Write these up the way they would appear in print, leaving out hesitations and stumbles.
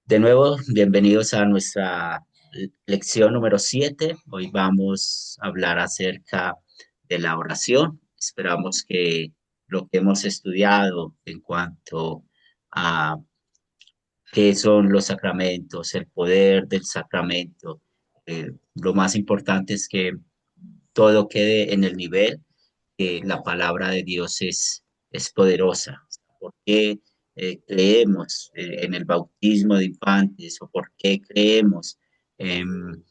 De nuevo, bienvenidos a nuestra lección número 7. Hoy vamos a hablar acerca de la oración. Esperamos que lo que hemos estudiado en cuanto a qué son los sacramentos, el poder del sacramento, lo más importante es que todo quede en el nivel que la palabra de Dios es poderosa. ¿Por qué creemos en el bautismo de infantes o por qué creemos en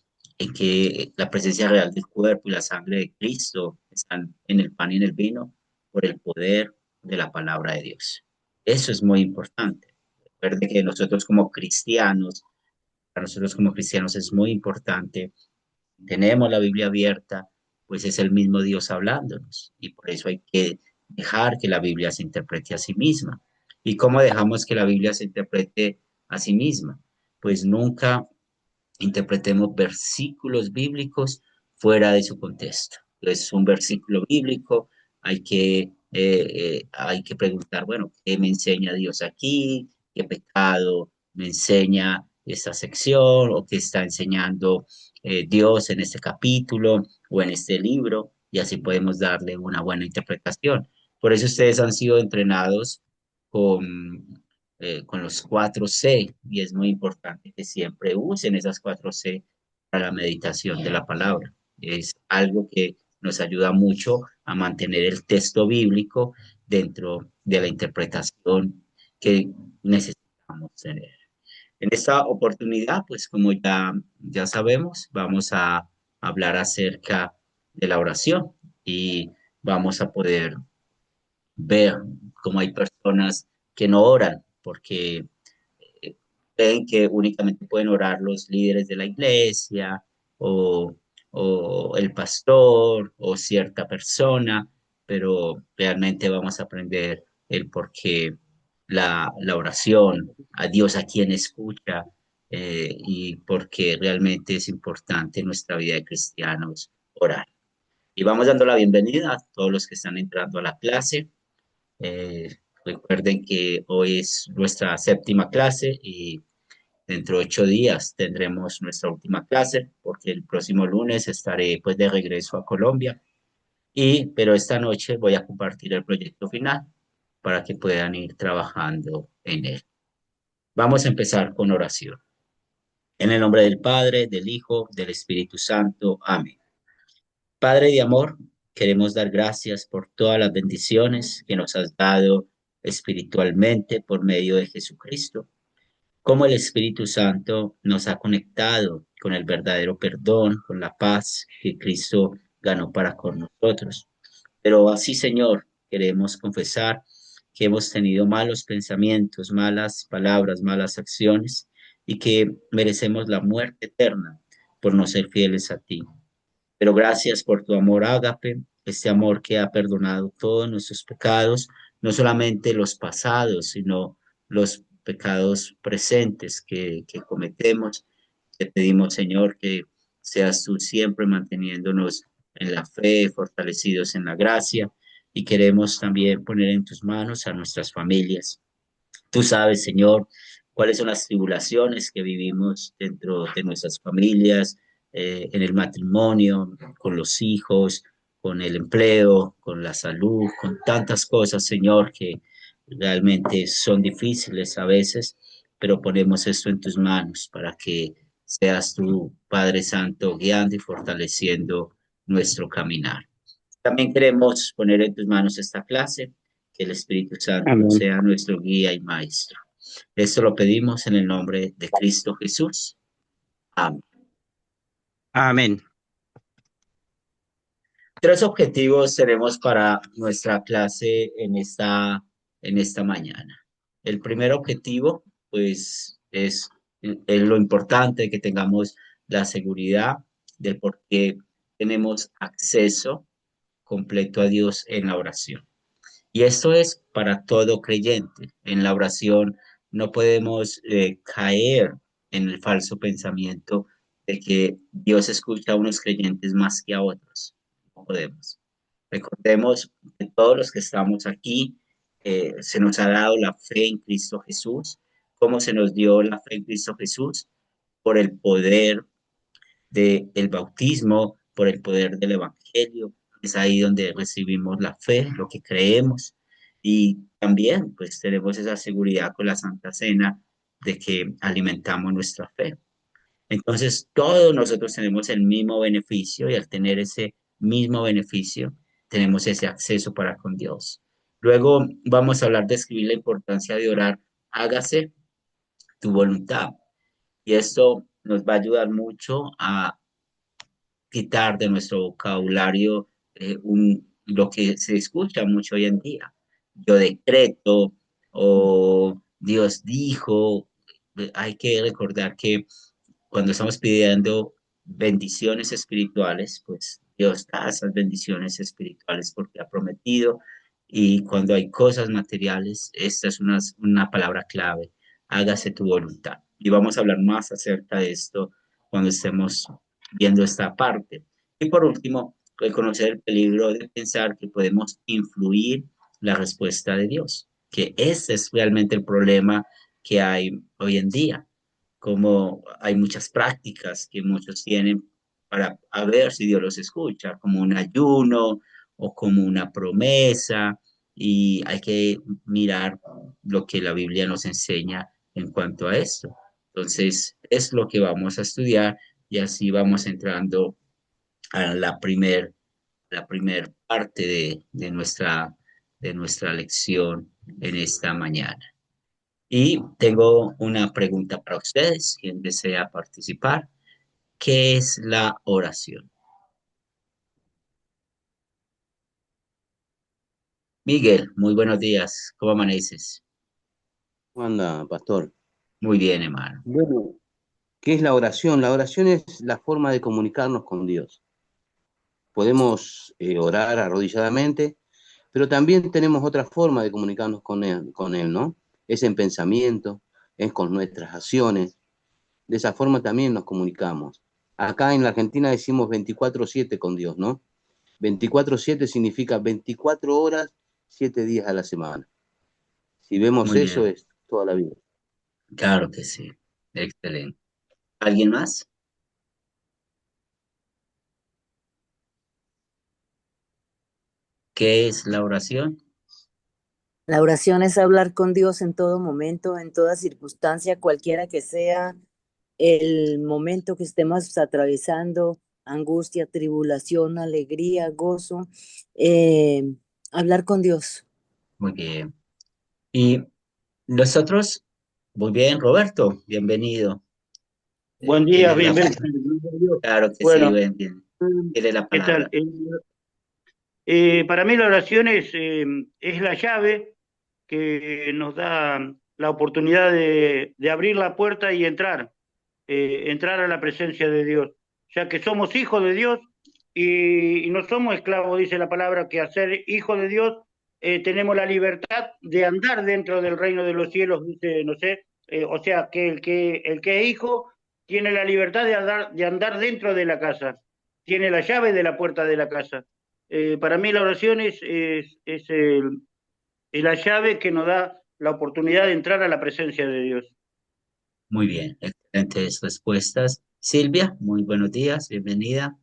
que la presencia real del cuerpo y la sangre de Cristo están en el pan y en el vino? Por el poder de la palabra de Dios. Eso es muy importante. Recuerde que para nosotros como cristianos es muy importante. Tenemos la Biblia abierta, pues es el mismo Dios hablándonos y por eso hay que dejar que la Biblia se interprete a sí misma. ¿Y cómo dejamos que la Biblia se interprete a sí misma? Pues nunca interpretemos versículos bíblicos fuera de su contexto. Entonces, un versículo bíblico, hay que preguntar, bueno, ¿qué me enseña Dios aquí? ¿Qué pecado me enseña esta sección? ¿O qué está enseñando Dios en este capítulo o en este libro? Y así podemos darle una buena interpretación. Por eso ustedes han sido entrenados con los 4C y es muy importante que siempre usen esas 4C para la meditación de la palabra. Es algo que nos ayuda mucho a mantener el texto bíblico dentro de la interpretación que necesitamos tener. En esta oportunidad, pues como ya sabemos, vamos a hablar acerca de la oración y vamos a poder ver cómo hay personas que no oran porque creen que únicamente pueden orar los líderes de la iglesia o, o el pastor o cierta persona, pero realmente vamos a aprender el por qué la oración, a Dios a quien escucha y por qué realmente es importante en nuestra vida de cristianos orar. Y vamos dando la bienvenida a todos los que están entrando a la clase. Recuerden que hoy es nuestra séptima clase y dentro de 8 días tendremos nuestra última clase porque el próximo lunes estaré pues de regreso a Colombia pero esta noche voy a compartir el proyecto final para que puedan ir trabajando en él. Vamos a empezar con oración. En el nombre del Padre, del Hijo, del Espíritu Santo. Amén. Padre de amor, queremos dar gracias por todas las bendiciones que nos has dado espiritualmente por medio de Jesucristo, cómo el Espíritu Santo nos ha conectado con el verdadero perdón, con la paz que Cristo ganó para con nosotros. Pero así, Señor, queremos confesar que hemos tenido malos pensamientos, malas palabras, malas acciones y que merecemos la muerte eterna por no ser fieles a ti. Pero gracias por tu amor ágape, este amor que ha perdonado todos nuestros pecados, no solamente los pasados, sino los pecados presentes que cometemos. Te pedimos, Señor, que seas tú siempre manteniéndonos en la fe, fortalecidos en la gracia, y queremos también poner en tus manos a nuestras familias. Tú sabes, Señor, cuáles son las tribulaciones que vivimos dentro de nuestras familias, en el matrimonio, con los hijos, con el empleo, con la salud, con tantas cosas, Señor, que realmente son difíciles a veces, pero ponemos esto en tus manos para que seas tú, Padre Santo, guiando y fortaleciendo nuestro caminar. También queremos poner en tus manos esta clase, que el Espíritu Santo Amén. sea nuestro guía y maestro. Esto lo pedimos en el nombre de Cristo Jesús. Amén. Amén. Tres objetivos tenemos para nuestra clase en esta mañana. El primer objetivo, pues, es lo importante que tengamos la seguridad de por qué tenemos acceso completo a Dios en la oración. Y esto es para todo creyente. En la oración no podemos caer en el falso pensamiento de que Dios escucha a unos creyentes más que a otros. No podemos. Recordemos que todos los que estamos aquí se nos ha dado la fe en Cristo Jesús cómo se nos dio la fe en Cristo Jesús por el poder del bautismo, por el poder del Evangelio. Es ahí donde recibimos la fe, lo que creemos. Y también pues tenemos esa seguridad con la Santa Cena de que alimentamos nuestra fe. Entonces, todos nosotros tenemos el mismo beneficio y al tener ese mismo beneficio, tenemos ese acceso para con Dios. Luego vamos a hablar de escribir la importancia de orar. Hágase tu voluntad. Y esto nos va a ayudar mucho a quitar de nuestro vocabulario lo que se escucha mucho hoy en día. Yo decreto o Dios dijo. Hay que recordar que cuando estamos pidiendo bendiciones espirituales, pues Dios da esas bendiciones espirituales porque ha prometido. Y cuando hay cosas materiales, esta es una palabra clave. Hágase tu voluntad. Y vamos a hablar más acerca de esto cuando estemos viendo esta parte. Y por último, reconocer el peligro de pensar que podemos influir la respuesta de Dios, que ese es realmente el problema que hay hoy en día, como hay muchas prácticas que muchos tienen para a ver si Dios los escucha, como un ayuno o como una promesa, y hay que mirar lo que la Biblia nos enseña en cuanto a esto. Entonces, es lo que vamos a estudiar y así vamos entrando a la primer parte de nuestra lección en esta mañana. Y tengo una pregunta para ustedes, quien desea participar. ¿Qué es la oración? Miguel, muy buenos días. ¿Cómo amaneces? ¿Cómo anda, pastor? Muy bien, hermano. Bueno, ¿qué es la oración? La oración es la forma de comunicarnos con Dios. Podemos orar arrodilladamente, pero también tenemos otra forma de comunicarnos con él, ¿no? Es en pensamiento, es con nuestras acciones. De esa forma también nos comunicamos. Acá en la Argentina decimos 24/7 con Dios, ¿no? 24/7 significa 24 horas, 7 días a la semana. Si vemos Muy eso, bien. es toda la vida. Claro que sí. Excelente. ¿Alguien más? ¿Qué es la oración? La oración es hablar con Dios en todo momento, en toda circunstancia, cualquiera que sea el momento que estemos atravesando, angustia, tribulación, alegría, gozo, eh, hablar con Dios. Muy bien. Y nosotros, muy bien, Roberto, bienvenido. Buen día, Tienes la bienvenido. palabra. Claro que sí, Bueno, bien, bien. Tienes la ¿qué tal? palabra. Para mí la oración es la llave que nos da la oportunidad de abrir la puerta y entrar a la presencia de Dios, ya que somos hijos de Dios y no somos esclavos, dice la palabra, que a ser hijos de Dios tenemos la libertad de andar dentro del reino de los cielos, dice, no sé, o sea, que el que es hijo tiene la libertad de andar dentro de la casa, tiene la llave de la puerta de la casa. Para mí la oración es la llave que nos da la oportunidad de entrar a la presencia de Dios. Muy bien, excelentes respuestas. Silvia, muy buenos días, bienvenida.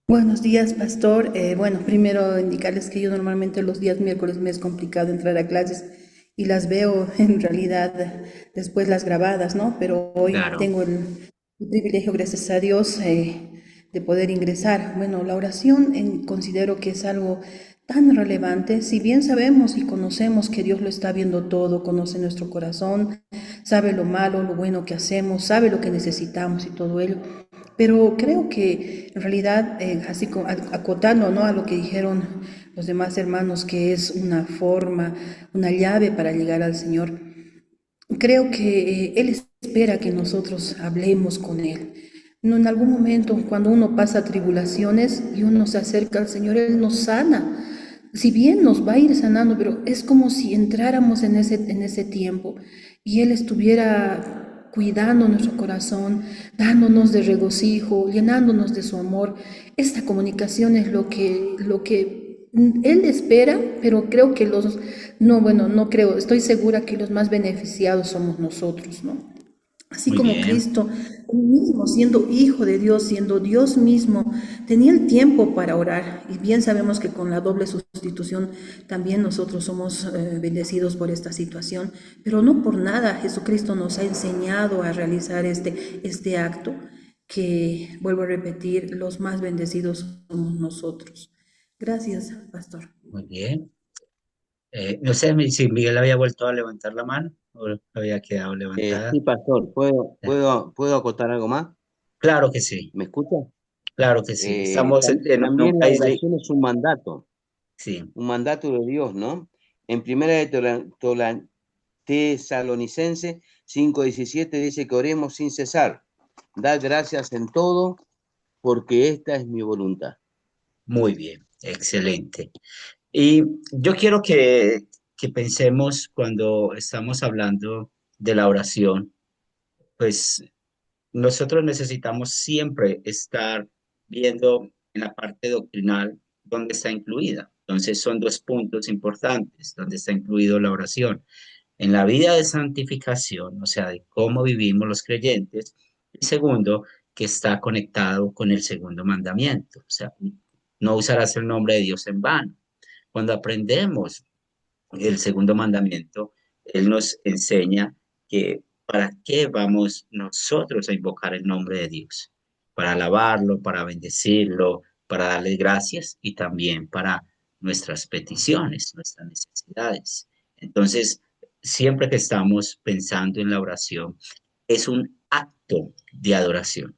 Buenos días, pastor. Bueno, primero indicarles que yo normalmente los días miércoles me es complicado entrar a clases y las veo en realidad después las grabadas, ¿no? Pero hoy Claro, tengo el privilegio, gracias a Dios, de poder ingresar. Bueno, la oración considero que es algo tan relevante, si bien sabemos y conocemos que Dios lo está viendo todo, conoce nuestro corazón, sabe lo malo, lo bueno que hacemos, sabe lo que necesitamos y todo ello. Pero creo que en realidad, así acotando, ¿no?, a lo que dijeron los demás hermanos, que es una forma, una llave para llegar al Señor, creo que Él espera que nosotros hablemos con Él. No, en algún momento, cuando uno pasa tribulaciones y uno se acerca al Señor, Él nos sana. Si bien nos va a ir sanando, pero es como si entráramos en ese tiempo y Él estuviera cuidando nuestro corazón, dándonos de regocijo, llenándonos de su amor. Esta comunicación es lo que Él espera, pero creo que no, bueno, no creo, estoy segura que los más beneficiados somos nosotros, ¿no? Así Muy como bien, Cristo, él mismo, siendo hijo de Dios, siendo Dios mismo, tenía el tiempo para orar. Y bien sabemos que con la doble sustitución también nosotros somos bendecidos por esta situación, pero no por nada Jesucristo nos ha enseñado a realizar este acto, que, vuelvo a repetir, los más bendecidos somos nosotros. Gracias, pastor. muy bien. No sé si Miguel había vuelto a levantar la mano o había quedado levantada. Sí, pastor, ¿puedo acotar algo más? Claro que sí, ¿Me escucha? claro que sí. Estamos en un También la país de... oración es Sí, un mandato de Dios, ¿no? En primera de Tesalonicense 5:17 dice que oremos sin cesar. Dad gracias en todo, porque esta es mi voluntad. muy bien, excelente. Y yo quiero que pensemos cuando estamos hablando de la oración, pues nosotros necesitamos siempre estar viendo en la parte doctrinal dónde está incluida. Entonces son dos puntos importantes, donde está incluido la oración. En la vida de santificación, o sea, de cómo vivimos los creyentes. Y segundo, que está conectado con el segundo mandamiento, o sea, no usarás el nombre de Dios en vano. Cuando aprendemos el segundo mandamiento, Él nos enseña que para qué vamos nosotros a invocar el nombre de Dios, para alabarlo, para bendecirlo, para darle gracias y también para nuestras peticiones, nuestras necesidades. Entonces, siempre que estamos pensando en la oración, es un acto de adoración.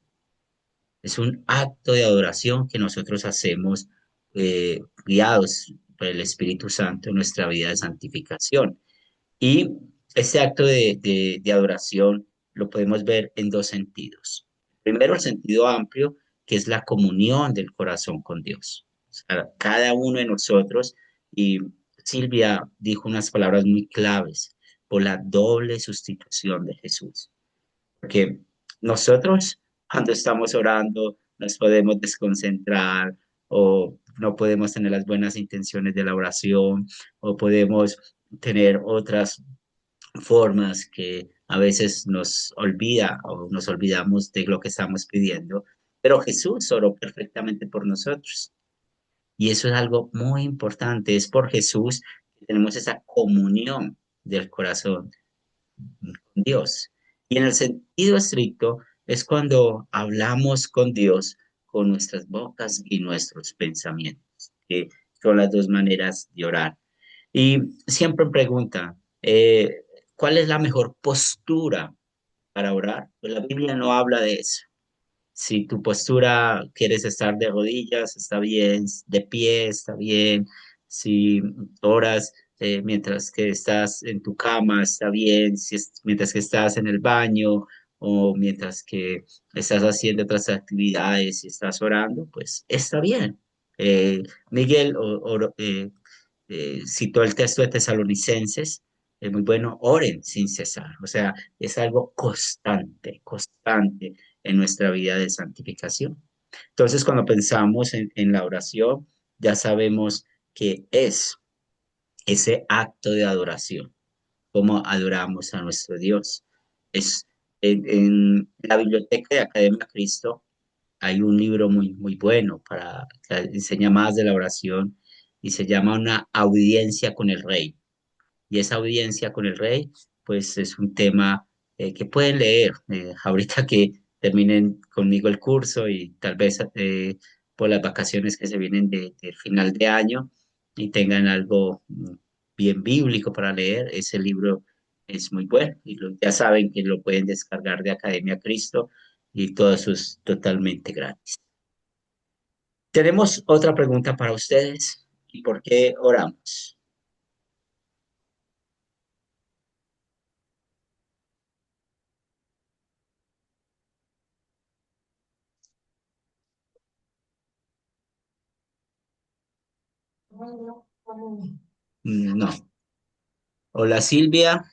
Es un acto de adoración que nosotros hacemos guiados por el Espíritu Santo en nuestra vida de santificación. Y este acto de adoración lo podemos ver en dos sentidos. Primero, el sentido amplio, que es la comunión del corazón con Dios. O sea, cada uno de nosotros, y Silvia dijo unas palabras muy claves, por la doble sustitución de Jesús. Porque nosotros, cuando estamos orando, nos podemos desconcentrar o no podemos tener las buenas intenciones de la oración o podemos tener otras formas que a veces nos olvida o nos olvidamos de lo que estamos pidiendo. Pero Jesús oró perfectamente por nosotros. Y eso es algo muy importante. Es por Jesús que tenemos esa comunión del corazón con Dios. Y en el sentido estricto es cuando hablamos con Dios con nuestras bocas y nuestros pensamientos, que son las dos maneras de orar. Y siempre pregunta, ¿cuál es la mejor postura para orar? Pues la Biblia no habla de eso. Si tu postura quieres estar de rodillas, está bien, de pie, está bien. Si oras mientras que estás en tu cama, está bien. Si mientras que estás en el baño o mientras que estás haciendo otras actividades y estás orando, pues está bien. Miguel citó el texto de Tesalonicenses, es muy bueno, oren sin cesar. O sea, es algo constante, constante en nuestra vida de santificación. Entonces, cuando pensamos en la oración, ya sabemos que es ese acto de adoración, cómo adoramos a nuestro Dios. Es en la biblioteca de Academia Cristo hay un libro muy, muy bueno para que enseña más de la oración y se llama Una audiencia con el rey. Y esa audiencia con el rey, pues es un tema que pueden leer ahorita que terminen conmigo el curso y tal vez por las vacaciones que se vienen de final de año y tengan algo bien bíblico para leer. Ese libro es muy bueno y ya saben que lo pueden descargar de Academia Cristo y todo eso es totalmente gratis. Tenemos otra pregunta para ustedes. ¿Y por qué oramos? No. Hola Silvia.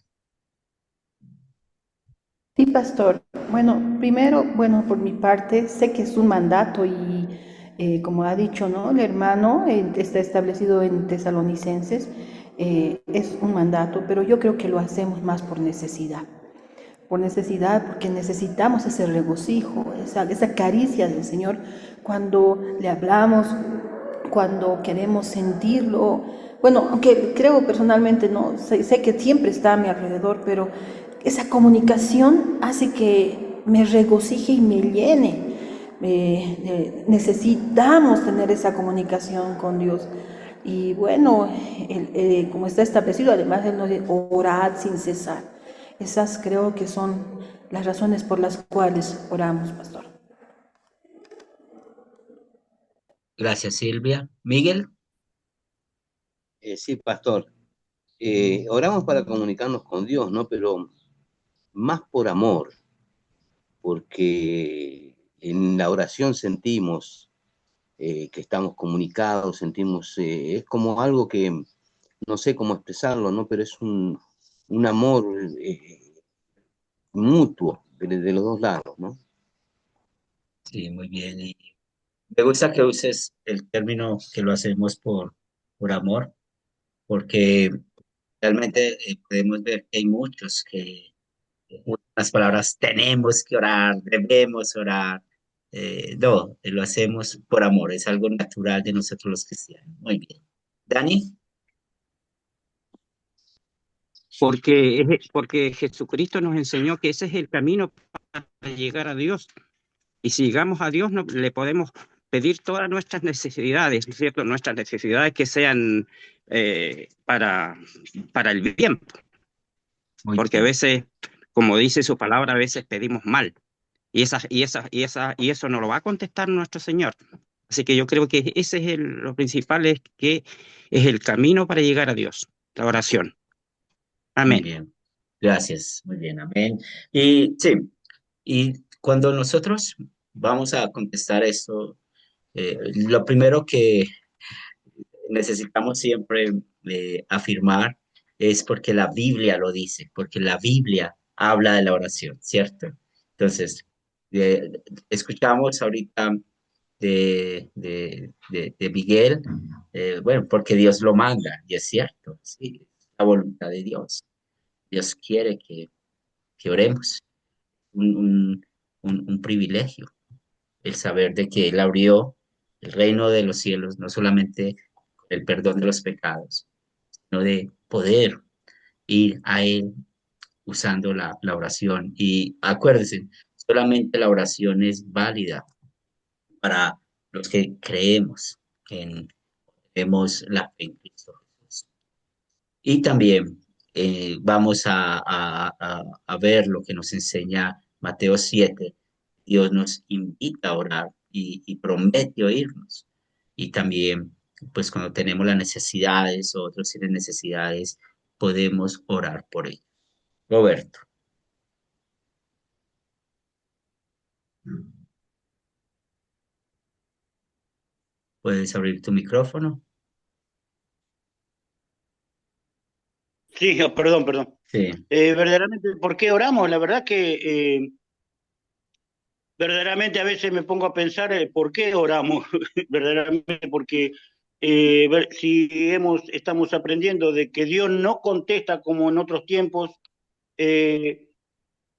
Sí, pastor. Bueno, primero, bueno, por mi parte, sé que es un mandato y Como ha dicho, ¿no? El hermano está establecido en Tesalonicenses, es un mandato, pero yo creo que lo hacemos más por necesidad, porque necesitamos ese regocijo, esa caricia del Señor cuando le hablamos, cuando queremos sentirlo. Bueno, aunque creo personalmente, no sé que siempre está a mi alrededor, pero esa comunicación hace que me regocije y me llene. Necesitamos tener esa comunicación con Dios. Y bueno, como está establecido, además Él nos dice, orad sin cesar. Esas creo que son las razones por las cuales oramos, pastor. Gracias, Silvia. Miguel. Sí, pastor. Oramos para comunicarnos con Dios, ¿no? Pero más por amor, porque en la oración sentimos que estamos comunicados, sentimos, es como algo que no sé cómo expresarlo, ¿no? Pero es un amor mutuo de los dos lados, ¿no? Sí, muy bien. Y me gusta que uses el término que lo hacemos por amor, porque realmente podemos ver que hay muchos que las palabras tenemos que orar, debemos orar. No, lo hacemos por amor, es algo natural de nosotros los cristianos. Muy bien. Dani. Porque Jesucristo nos enseñó que ese es el camino para llegar a Dios. Y si llegamos a Dios, le podemos pedir todas nuestras necesidades, ¿no es cierto? Nuestras necesidades que sean para el bien. Muy Porque a bien. veces, como dice su palabra, a veces pedimos mal. Y eso no lo va a contestar nuestro Señor. Así que yo creo que ese es lo principal, es que es el camino para llegar a Dios, la oración. Muy Amén. bien. Gracias. Muy bien. Amén. Y sí, y cuando nosotros vamos a contestar esto, lo primero que necesitamos siempre afirmar es porque la Biblia lo dice, porque la Biblia habla de la oración, ¿cierto? Entonces, escuchamos ahorita de Miguel, bueno, porque Dios lo manda, y es cierto, sí, es la voluntad de Dios. Dios quiere que oremos, un, un, un privilegio, el saber de que Él abrió el reino de los cielos, no solamente el perdón de los pecados, sino de poder ir a Él usando la oración. Y acuérdense, solamente la oración es válida para los que creemos en tenemos la fe en Cristo Jesús. Y también vamos a ver lo que nos enseña Mateo 7. Dios nos invita a orar y promete oírnos. Y también, pues cuando tenemos las necesidades o otros tienen necesidades, podemos orar por ellos. Roberto. ¿Puedes abrir tu micrófono? Sí, perdón, perdón. Sí, Verdaderamente, ¿por qué oramos? La verdad que verdaderamente a veces me pongo a pensar por qué oramos, verdaderamente porque si estamos aprendiendo de que Dios no contesta como en otros tiempos, eh,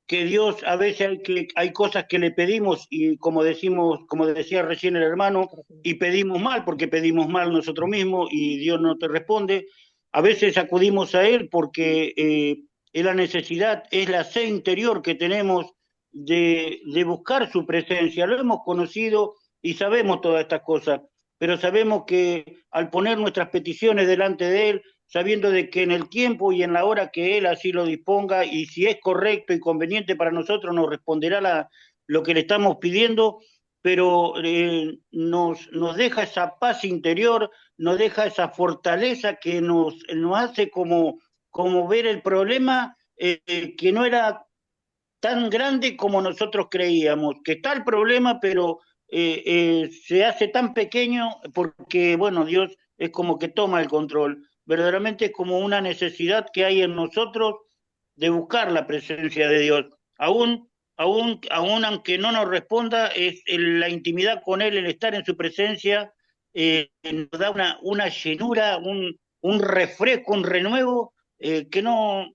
que Dios a veces hay cosas que le pedimos y como decimos, como decía recién el hermano, y pedimos mal porque pedimos mal nosotros mismos y Dios no te responde. A veces acudimos a Él porque es la necesidad, es la sed interior que tenemos de buscar su presencia. Lo hemos conocido y sabemos todas estas cosas, pero sabemos que al poner nuestras peticiones delante de Él, sabiendo de que en el tiempo y en la hora que Él así lo disponga, y si es correcto y conveniente para nosotros, nos responderá lo que le estamos pidiendo, pero nos deja esa paz interior, nos deja esa fortaleza que nos hace como ver el problema que no era tan grande como nosotros creíamos, que está el problema, pero se hace tan pequeño porque, bueno, Dios es como que toma el control. Verdaderamente es como una necesidad que hay en nosotros de buscar la presencia de Dios. aún aunque no nos responda, es la intimidad con Él, el estar en su presencia, nos da una llenura, un refresco, un renuevo, que no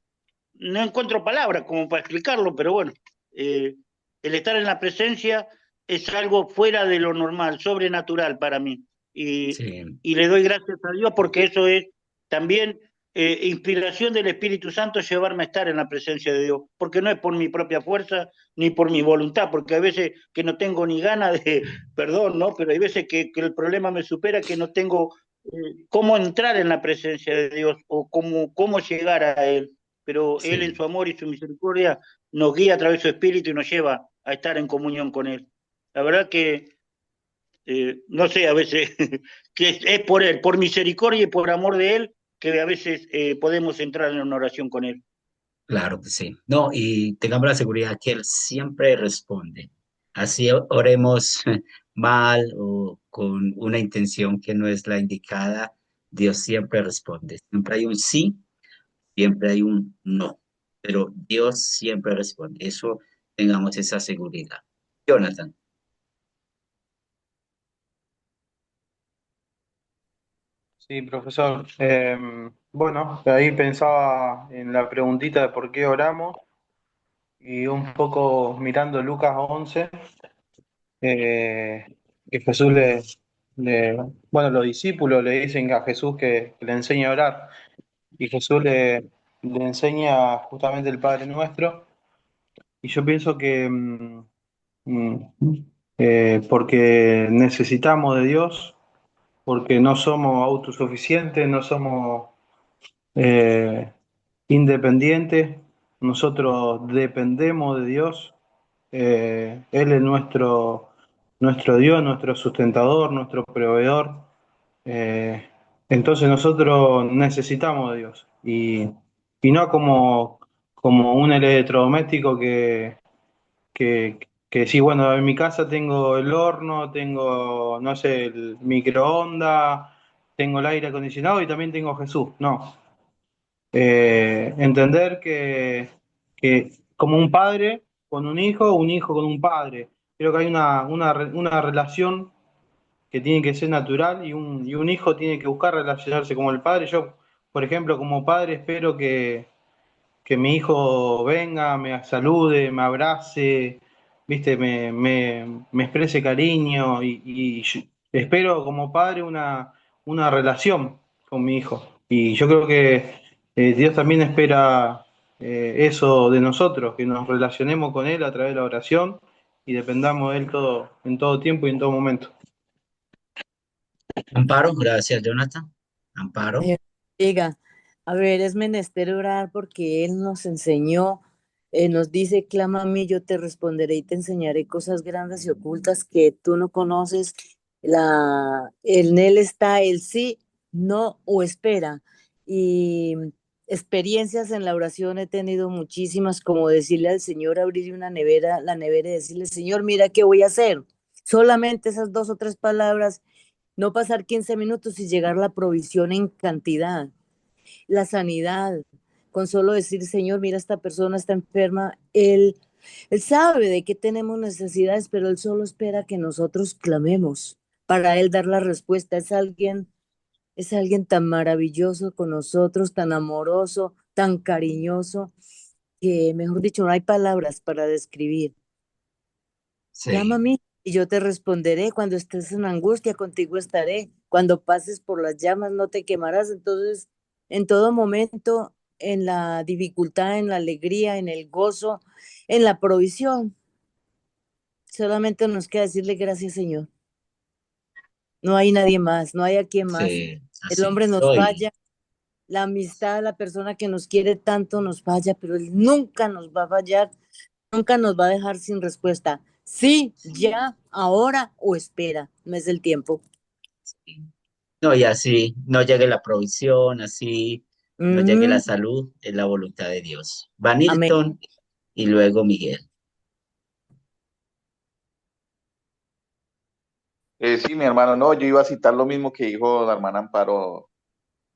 encuentro palabras como para explicarlo, pero bueno, el estar en la presencia es algo fuera de lo normal, sobrenatural para mí. Sí, Y le doy gracias a Dios porque eso es también inspiración del Espíritu Santo llevarme a estar en la presencia de Dios, porque no es por mi propia fuerza ni por mi voluntad, porque hay veces que no tengo ni ganas de, perdón, ¿no? Pero hay veces que el problema me supera, que no tengo cómo entrar en la presencia de Dios o cómo llegar a Él, pero Él en sí. su amor y su misericordia nos guía a través de su Espíritu y nos lleva a estar en comunión con Él. La verdad que, no sé, a veces que es por Él, por misericordia y por amor de Él, que a veces podemos entrar en una oración con Él. Claro que sí. No, y tengamos la seguridad que Él siempre responde. Así oremos mal o con una intención que no es la indicada, Dios siempre responde. Siempre hay un sí, siempre hay un no, pero Dios siempre responde. Eso, tengamos esa seguridad. Jonathan. Sí, profesor. Bueno, ahí pensaba en la preguntita de por qué oramos y un poco mirando Lucas 11, que Jesús bueno, los discípulos le dicen a Jesús que le enseñe a orar y Jesús le enseña justamente el Padre Nuestro y yo pienso que mm, porque necesitamos de Dios, porque no somos autosuficientes, no somos eh, independientes, nosotros dependemos de Dios, Él es nuestro Dios, nuestro sustentador, nuestro proveedor, eh, entonces nosotros necesitamos de Dios y no como un electrodoméstico que sí, bueno, en mi casa tengo el horno, tengo, no sé, el microondas, tengo el aire acondicionado y también tengo a Jesús. No, entender que como un padre con un hijo con un padre, creo que hay una relación que tiene que ser natural y un hijo tiene que buscar relacionarse como el padre. Yo, por ejemplo, como padre espero que mi hijo venga, me salude, me abrace, viste, me exprese cariño y espero como padre una relación con mi hijo. Y yo creo que Dios también espera eso de nosotros, que nos relacionemos con Él a través de la oración y dependamos de Él en todo tiempo y en todo momento. Amparo, gracias, Jonathan. Amparo. Diga, a ver, es menester orar porque Él nos enseñó, nos dice, clama a mí, yo te responderé y te enseñaré cosas grandes y ocultas que tú no conoces. En Él está el sí, no o espera. Y experiencias en la oración he tenido muchísimas, como decirle al Señor, abrir una nevera, la nevera y decirle, Señor, mira qué voy a hacer. Solamente esas 2 o 3 palabras, no pasar 15 minutos y llegar la provisión en cantidad, la sanidad, con solo decir, Señor, mira, esta persona está enferma, él sabe de qué tenemos necesidades, pero Él solo espera que nosotros clamemos para Él dar la respuesta. Es alguien tan maravilloso con nosotros, tan amoroso, tan cariñoso, que, mejor dicho, no hay palabras para describir. Clama a Sí, mí y yo te responderé. Cuando estés en angustia, contigo estaré. Cuando pases por las llamas, no te quemarás. Entonces, en todo momento, en la dificultad, en la alegría, en el gozo, en la provisión, solamente nos queda decirle gracias, Señor. No hay nadie más, no hay a quien más. sí, El así hombre es. nos falla, la amistad, la persona que nos quiere tanto nos falla, pero Él nunca nos va a fallar, nunca nos va a dejar sin respuesta. Sí, Sí, ya, ahora o espera, no es el tiempo. sí. No, y así no llegue la provisión, así no llegue Mm, la salud, es la voluntad de Dios. amén. Vanilton y luego Miguel. Sí, mi hermano, no, yo iba a citar lo mismo que dijo la hermana Amparo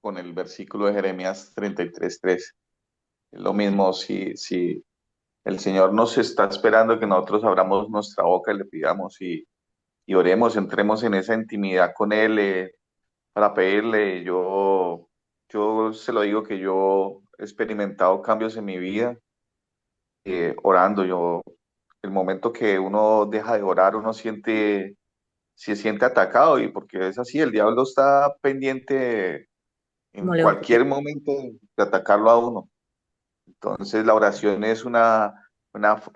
con el versículo de Jeremías 33:3. Es lo mismo, si El Señor nos está esperando que nosotros abramos nuestra boca y le pidamos y oremos, entremos en esa intimidad con Él para pedirle. Yo se lo digo que yo he experimentado cambios en mi vida orando. El momento que uno deja de orar, uno se siente atacado y porque es así, el diablo está pendiente en Como león. cualquier momento de atacarlo a uno. Entonces la oración es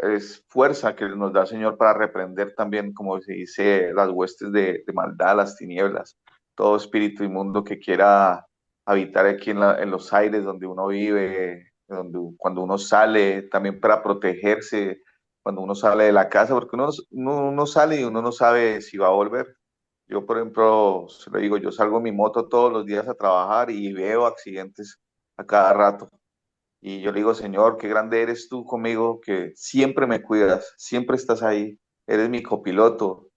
es fuerza que nos da el Señor para reprender también, como se dice, las huestes de maldad, las tinieblas, todo espíritu inmundo que quiera habitar aquí en los aires donde uno vive, cuando uno sale, también para protegerse, cuando uno sale de la casa, porque uno sale y uno no sabe si va a volver. Yo, por ejemplo, se lo digo, yo salgo en mi moto todos los días a trabajar y veo accidentes a cada rato. Y yo le digo, Señor, qué grande eres tú conmigo, que siempre me cuidas, siempre estás ahí, eres mi copiloto,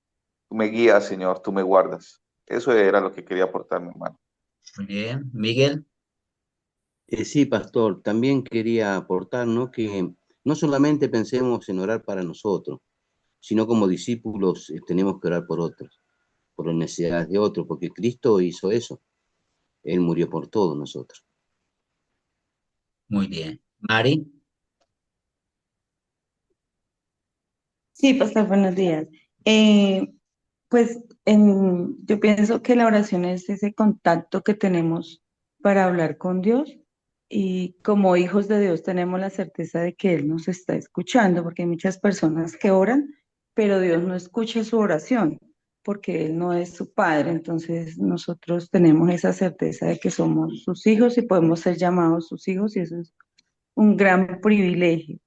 tú me guías, Señor, tú me guardas. Eso era lo que quería aportar, mi hermano. Muy bien. Miguel. Sí, pastor, también quería aportar, ¿no? Que no solamente pensemos en orar para nosotros, sino como discípulos tenemos que orar por otros, por las necesidades de otros, porque Cristo hizo eso. Él murió por todos nosotros. Muy bien. Mari. Sí, pastor, buenos días. Pues yo pienso que la oración es ese contacto que tenemos para hablar con Dios y como hijos de Dios tenemos la certeza de que Él nos está escuchando, porque hay muchas personas que oran, pero Dios no escucha su oración porque Él no es su padre. Entonces nosotros tenemos esa certeza de que somos sus hijos y podemos ser llamados sus hijos y eso es un gran privilegio.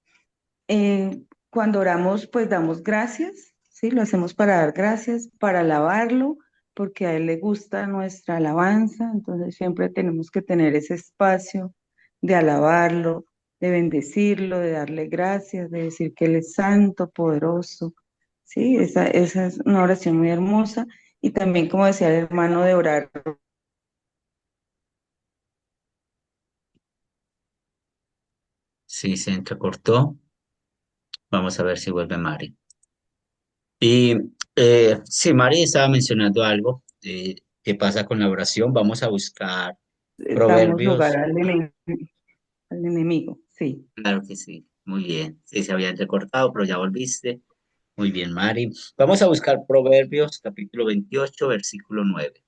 Cuando oramos, pues damos gracias, ¿sí? Lo hacemos para dar gracias, para alabarlo, porque a Él le gusta nuestra alabanza, entonces siempre tenemos que tener ese espacio de alabarlo, de bendecirlo, de darle gracias, de decir que Él es santo, poderoso, ¿sí? Esa es una oración muy hermosa. Y también, como decía el hermano, de orar. Sí, se entrecortó. Vamos a ver si vuelve Mari. Y sí, Mari estaba mencionando algo. ¿Qué pasa con la oración? Vamos a buscar Damos lugar Proverbios. al enemigo, sí. Claro que sí. Muy bien. Sí, se había entrecortado, pero ya volviste. Muy bien, Mari. Vamos a buscar Proverbios capítulo 28, versículo 9.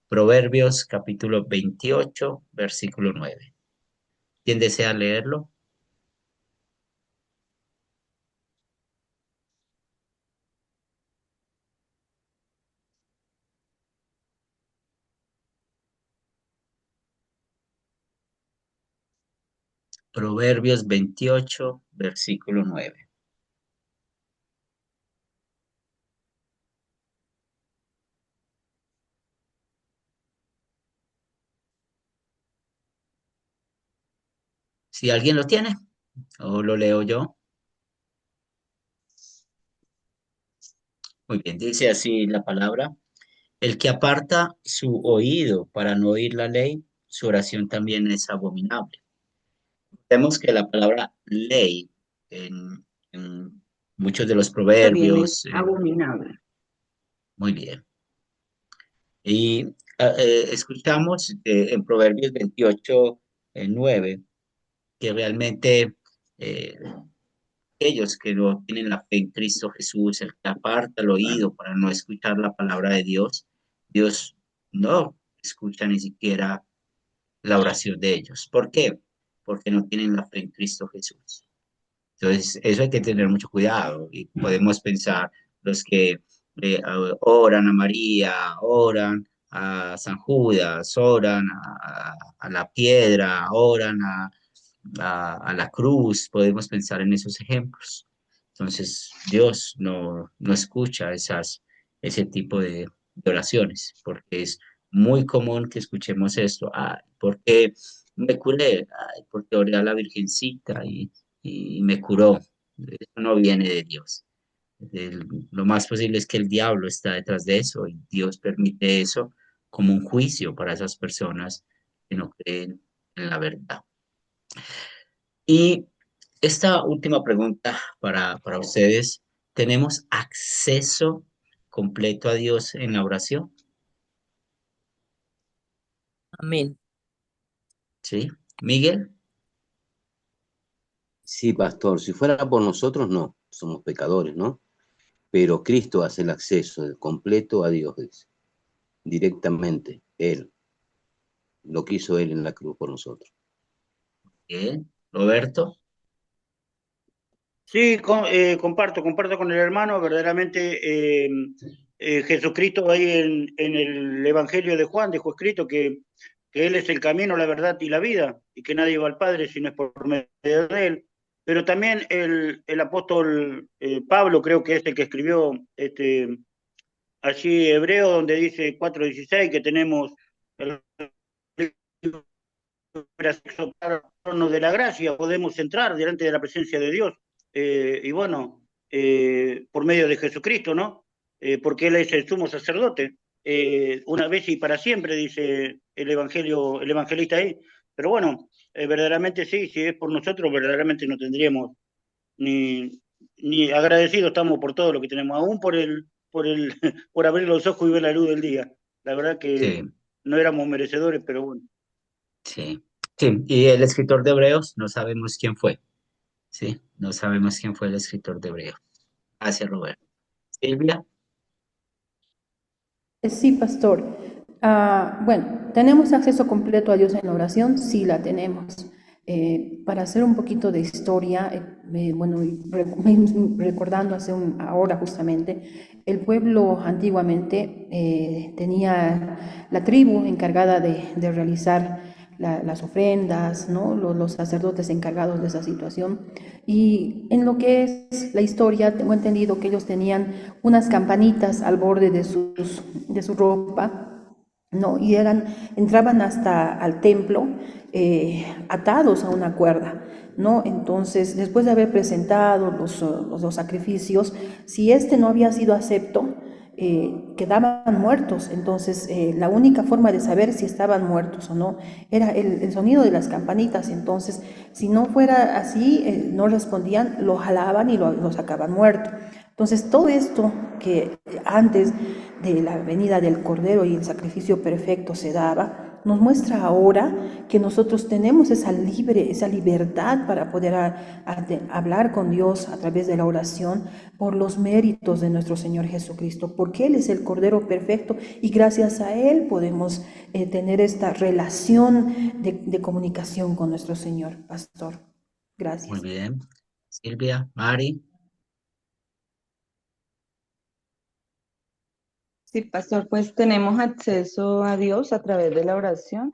Proverbios capítulo 28, versículo 9. ¿Quién desea leerlo? Proverbios 28, versículo 9. Si alguien lo tiene, o lo leo yo. Muy bien, dice así la palabra. El que aparta su oído para no oír la ley, su oración también es abominable. Vemos que la palabra ley en muchos de los También es proverbios, abominable. muy bien. Y escuchamos en Proverbios 28, 9, que realmente eh, aquellos que no tienen la fe en Cristo Jesús, el que aparta el oído para no escuchar la palabra de Dios, Dios no escucha ni siquiera la oración de ellos. ¿Por qué? Porque no tienen la fe en Cristo Jesús. Entonces, eso hay que tener mucho cuidado y podemos pensar los que oran a María, oran a San Judas, oran a la piedra, oran a la cruz, podemos pensar en esos ejemplos. Entonces, Dios no escucha ese tipo de oraciones, porque es muy común que escuchemos esto. Ay, ¿por qué me curé? Ay, porque oré a la Virgencita y me curó. Eso no viene de Dios. Lo más posible es que el diablo está detrás de eso y Dios permite eso como un juicio para esas personas que no creen en la verdad. Y Esta última pregunta para ustedes, ¿tenemos acceso completo a Dios en la oración? Amén. ¿Sí? Miguel, Sí, pastor, si fuera por nosotros, no, somos pecadores, ¿no? Pero Cristo hace el acceso completo a Dios, dice, directamente, Él, lo que hizo Él en la cruz por nosotros. bien. Roberto, Sí, comparto con el hermano, verdaderamente Jesucristo ahí en el Evangelio de Juan dejó escrito que Él es el camino, la verdad y la vida, y que nadie va al Padre si no es por medio de Él. Pero también el apóstol Pablo creo que es el que escribió allí Hebreo, donde dice 4:16 que tenemos el acceso al trono de la gracia, podemos entrar delante de la presencia de Dios. Y bueno, por medio de Jesucristo, ¿no? Porque Él es el sumo sacerdote, una vez y para siempre, dice el Evangelio, el evangelista ahí. Pero bueno, verdaderamente sí, si es por nosotros, verdaderamente no tendríamos ni, ni agradecidos estamos por todo lo que tenemos, aún por abrir los ojos y ver la luz del día. La verdad que sí, no éramos merecedores, pero bueno. sí, sí. Y el escritor de Hebreos, no sabemos quién fue, ¿sí? No sabemos quién fue el escritor de Hebreos. Gracias, Roberto. Silvia, Sí, pastor. Bueno, ¿tenemos acceso completo a Dios en la oración? Sí, la tenemos. Para hacer un poquito de historia, bueno, recordando ahora justamente, el pueblo antiguamente tenía la tribu encargada de realizar las ofrendas, ¿no? Los sacerdotes encargados de esa situación. Y en lo que es la historia, tengo entendido que ellos tenían unas campanitas al borde de su ropa, ¿no? Y entraban hasta al templo atados a una cuerda, ¿no? Entonces, después de haber presentado los sacrificios, si este no había sido acepto, quedaban muertos. Entonces, la única forma de saber si estaban muertos o no era el sonido de las campanitas. Entonces, si no fuera así, no respondían, lo jalaban y lo sacaban muerto. Entonces, todo esto que antes de la venida del Cordero y el sacrificio perfecto se daba, nos muestra ahora que nosotros tenemos esa libertad para poder hablar con Dios a través de la oración por los méritos de nuestro Señor Jesucristo, porque Él es el Cordero perfecto y gracias a Él podemos tener esta relación de comunicación con nuestro Señor, Pastor. muy Gracias. bien. Silvia, Mari, Sí, pastor, pues tenemos acceso a Dios a través de la oración,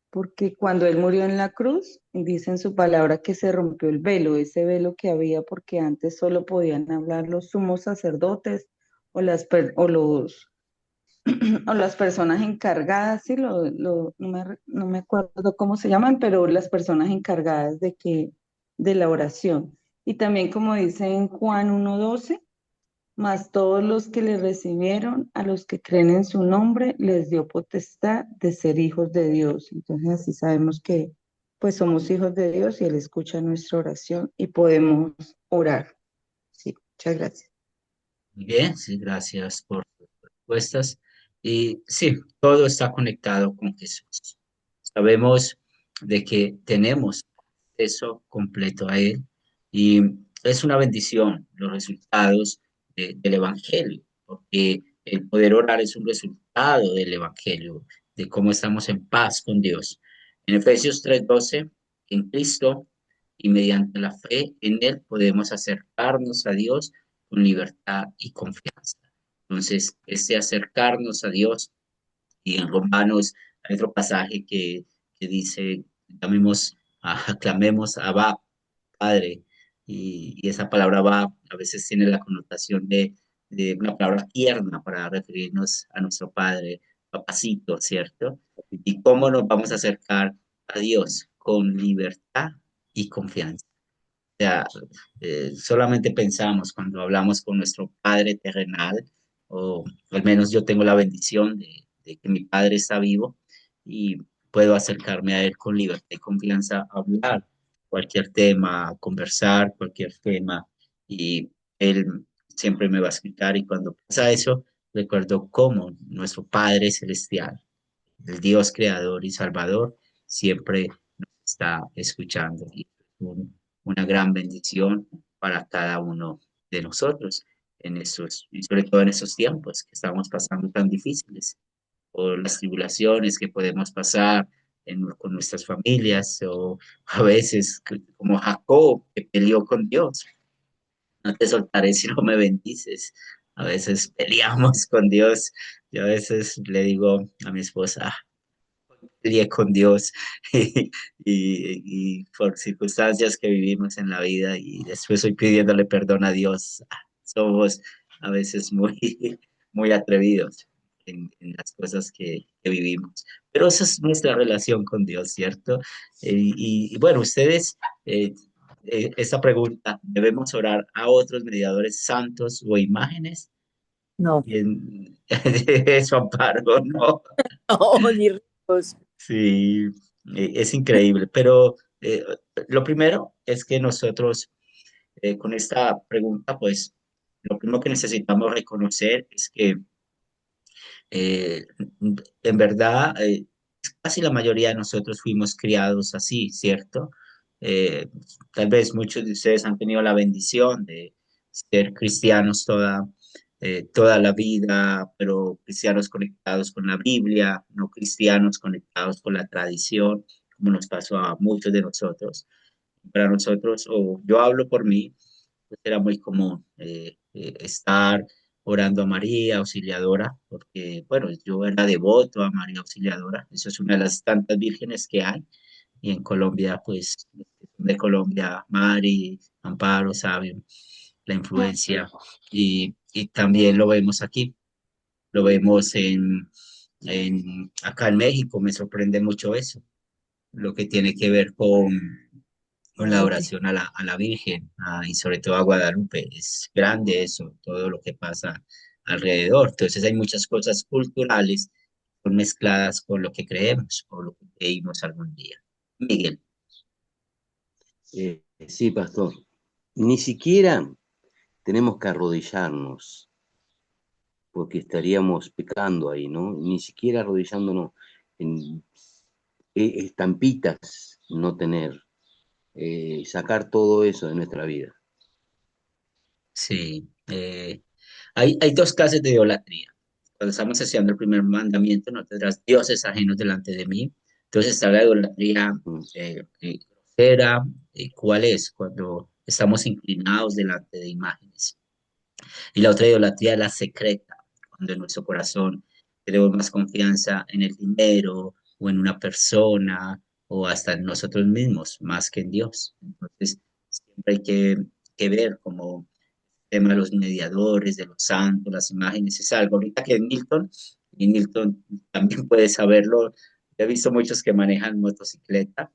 porque cuando Él murió en la cruz, dice en su palabra que se rompió el velo, ese velo que había, porque antes solo podían hablar los sumos sacerdotes o o las personas encargadas, sí, no me acuerdo cómo se llaman, pero las personas encargadas de la oración. Y también como dice en Juan 1:12, mas todos los que le recibieron, a los que creen en su nombre, les dio potestad de ser hijos de Dios. Entonces así sabemos que pues somos hijos de Dios y Él escucha nuestra oración y podemos orar. Sí, muchas gracias. muy bien, sí, gracias por tus respuestas. Y sí, todo está conectado con Jesús. Sabemos de que tenemos acceso completo a Él y es una bendición los resultados del Evangelio, porque el poder orar es un resultado del Evangelio, de cómo estamos en paz con Dios. En Efesios 3:12, en Cristo y mediante la fe en Él podemos acercarnos a Dios con libertad y confianza. Entonces, este acercarnos a Dios, y en Romanos hay otro pasaje que dice, aclamemos a Abba, Padre, y esa palabra va a veces tiene la connotación de una palabra tierna para referirnos a nuestro Padre, papacito, ¿cierto? ¿Y cómo nos vamos a acercar a Dios? Con libertad y confianza. O sea, solamente pensamos cuando hablamos con nuestro Padre terrenal, o al menos yo tengo la bendición de que mi Padre está vivo y puedo acercarme a Él con libertad y confianza a hablar cualquier tema, conversar cualquier tema, y él siempre me va a explicar, y cuando pasa eso, recuerdo cómo nuestro Padre Celestial, el Dios creador y salvador, siempre nos está escuchando, y es una gran bendición para cada uno de nosotros en estos, y sobre todo en estos tiempos que estamos pasando tan difíciles, o las tribulaciones que podemos pasar con nuestras familias, o a veces como Jacob, que peleó con Dios: no te soltaré si no me bendices. A veces peleamos con Dios. Yo a veces le digo a mi esposa: peleé con Dios y por circunstancias que vivimos en la vida, y después estoy pidiéndole perdón a Dios. Somos a veces muy, muy atrevidos en las cosas que vivimos. Pero esa es nuestra relación con Dios, ¿cierto? Y bueno, ustedes, esta pregunta: ¿debemos orar a otros mediadores santos o imágenes? No, Y eso, Amparo, ¿no? no, ni ricos. Sí, es increíble, pero lo primero es que nosotros, con esta pregunta, pues lo primero que necesitamos reconocer es que eh, en verdad, casi la mayoría de nosotros fuimos criados así, ¿cierto? Eh, Tal vez muchos de ustedes han tenido la bendición de ser cristianos toda la vida, pero cristianos conectados con la Biblia, no cristianos conectados con la tradición, como nos pasó a muchos de nosotros. Para nosotros, o yo hablo por mí, pues era muy común estar orando a María Auxiliadora, porque, bueno, yo era devoto a María Auxiliadora. Eso es una de las tantas vírgenes que hay. Y en Colombia, pues, de Colombia, Mari, Amparo, saben la influencia. Y también lo vemos aquí, lo vemos acá en México. Me sorprende mucho eso, lo que tiene que ver con la Guadalupe. oración a la Virgen, y sobre todo a Guadalupe. Es grande eso, todo lo que pasa alrededor. Entonces hay muchas cosas culturales que son mezcladas con lo que creemos o lo que creímos algún día. Miguel. Sí, pastor. Ni siquiera tenemos que arrodillarnos, porque estaríamos pecando ahí, ¿no? Ni siquiera arrodillándonos en estampitas, no tener, sacar todo eso de nuestra vida. Sí, hay dos clases de idolatría. Cuando estamos haciendo el primer mandamiento: no tendrás dioses ajenos delante de mí. Entonces está la idolatría Mm. grosera. ¿Cuál es? Cuando estamos inclinados delante de imágenes. Y la otra idolatría es la secreta, cuando en nuestro corazón tenemos más confianza en el dinero o en una persona o hasta en nosotros mismos más que en Dios. Entonces, siempre hay que ver como el tema de los mediadores, de los santos, las imágenes, es algo. Ahorita que Milton, y Milton también puede saberlo, he visto muchos que manejan motocicleta.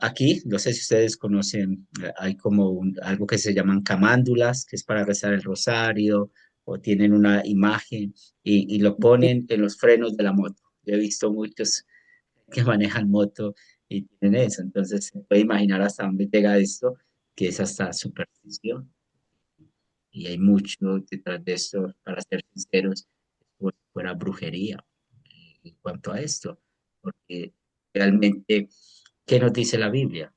Aquí, no sé si ustedes conocen, hay como algo que se llaman camándulas, que es para rezar el rosario, o tienen una imagen y lo ponen en los frenos de la moto. Yo he visto muchos que manejan moto y tienen eso. Entonces se puede imaginar hasta dónde llega esto, que es hasta superstición. Y hay mucho detrás de esto, para ser sinceros, como si fuera brujería en cuanto a esto, porque realmente, ¿qué nos dice la Biblia?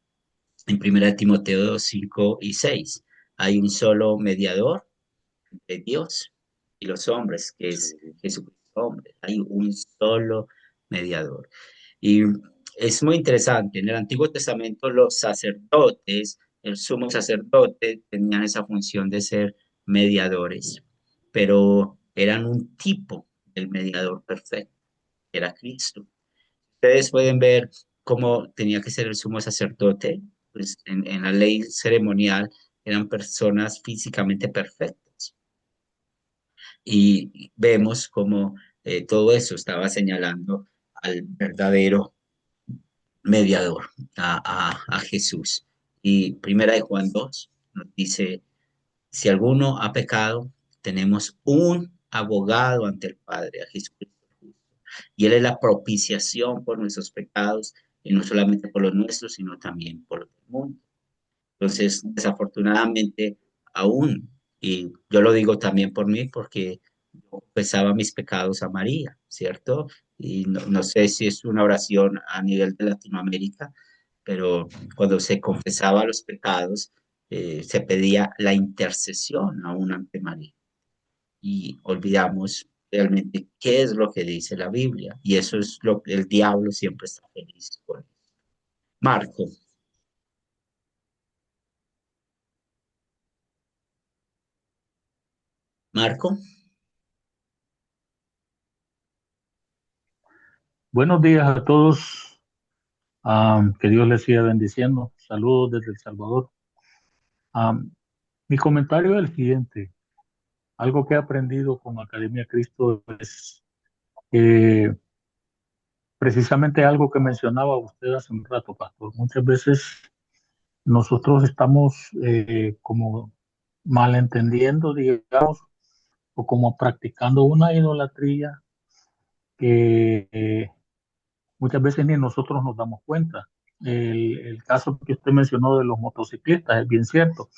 En 1 Timoteo 2:5 y 6, hay un solo mediador entre Dios y los hombres, que es Sí. Jesucristo hombre. Hay un solo mediador. Y es muy interesante. En el Antiguo Testamento los sacerdotes, el sumo sacerdote, tenían esa función de ser mediadores, pero eran un tipo del mediador perfecto, que era Cristo. Ustedes pueden ver cómo tenía que ser el sumo sacerdote, pues en la ley ceremonial eran personas físicamente perfectas. Y vemos cómo todo eso estaba señalando al verdadero mediador, a Jesús. Y Primera de Juan 2 nos dice: si alguno ha pecado, tenemos un abogado ante el Padre, a Jesucristo. Y Él es la propiciación por nuestros pecados, y no solamente por los nuestros, sino también por los del mundo. Entonces, desafortunadamente, aún, y yo lo digo también por mí, porque yo confesaba mis pecados a María, ¿cierto? Y no sé si es una oración a nivel de Latinoamérica, pero cuando se confesaba los pecados, se pedía la intercesión aún ante María. Y olvidamos realmente qué es lo que dice la Biblia. Y eso es lo que el diablo siempre está feliz con eso. Marco, Marco. Buenos días a todos. Que Dios les siga bendiciendo. Saludos desde El Salvador. Am, Mi comentario es el siguiente. Algo que he aprendido con Academia Cristo es precisamente algo que mencionaba usted hace un rato, pastor. Muchas veces nosotros estamos como malentendiendo, digamos, o como practicando una idolatría que muchas veces ni nosotros nos damos cuenta. El caso que usted mencionó de los motociclistas es bien cierto.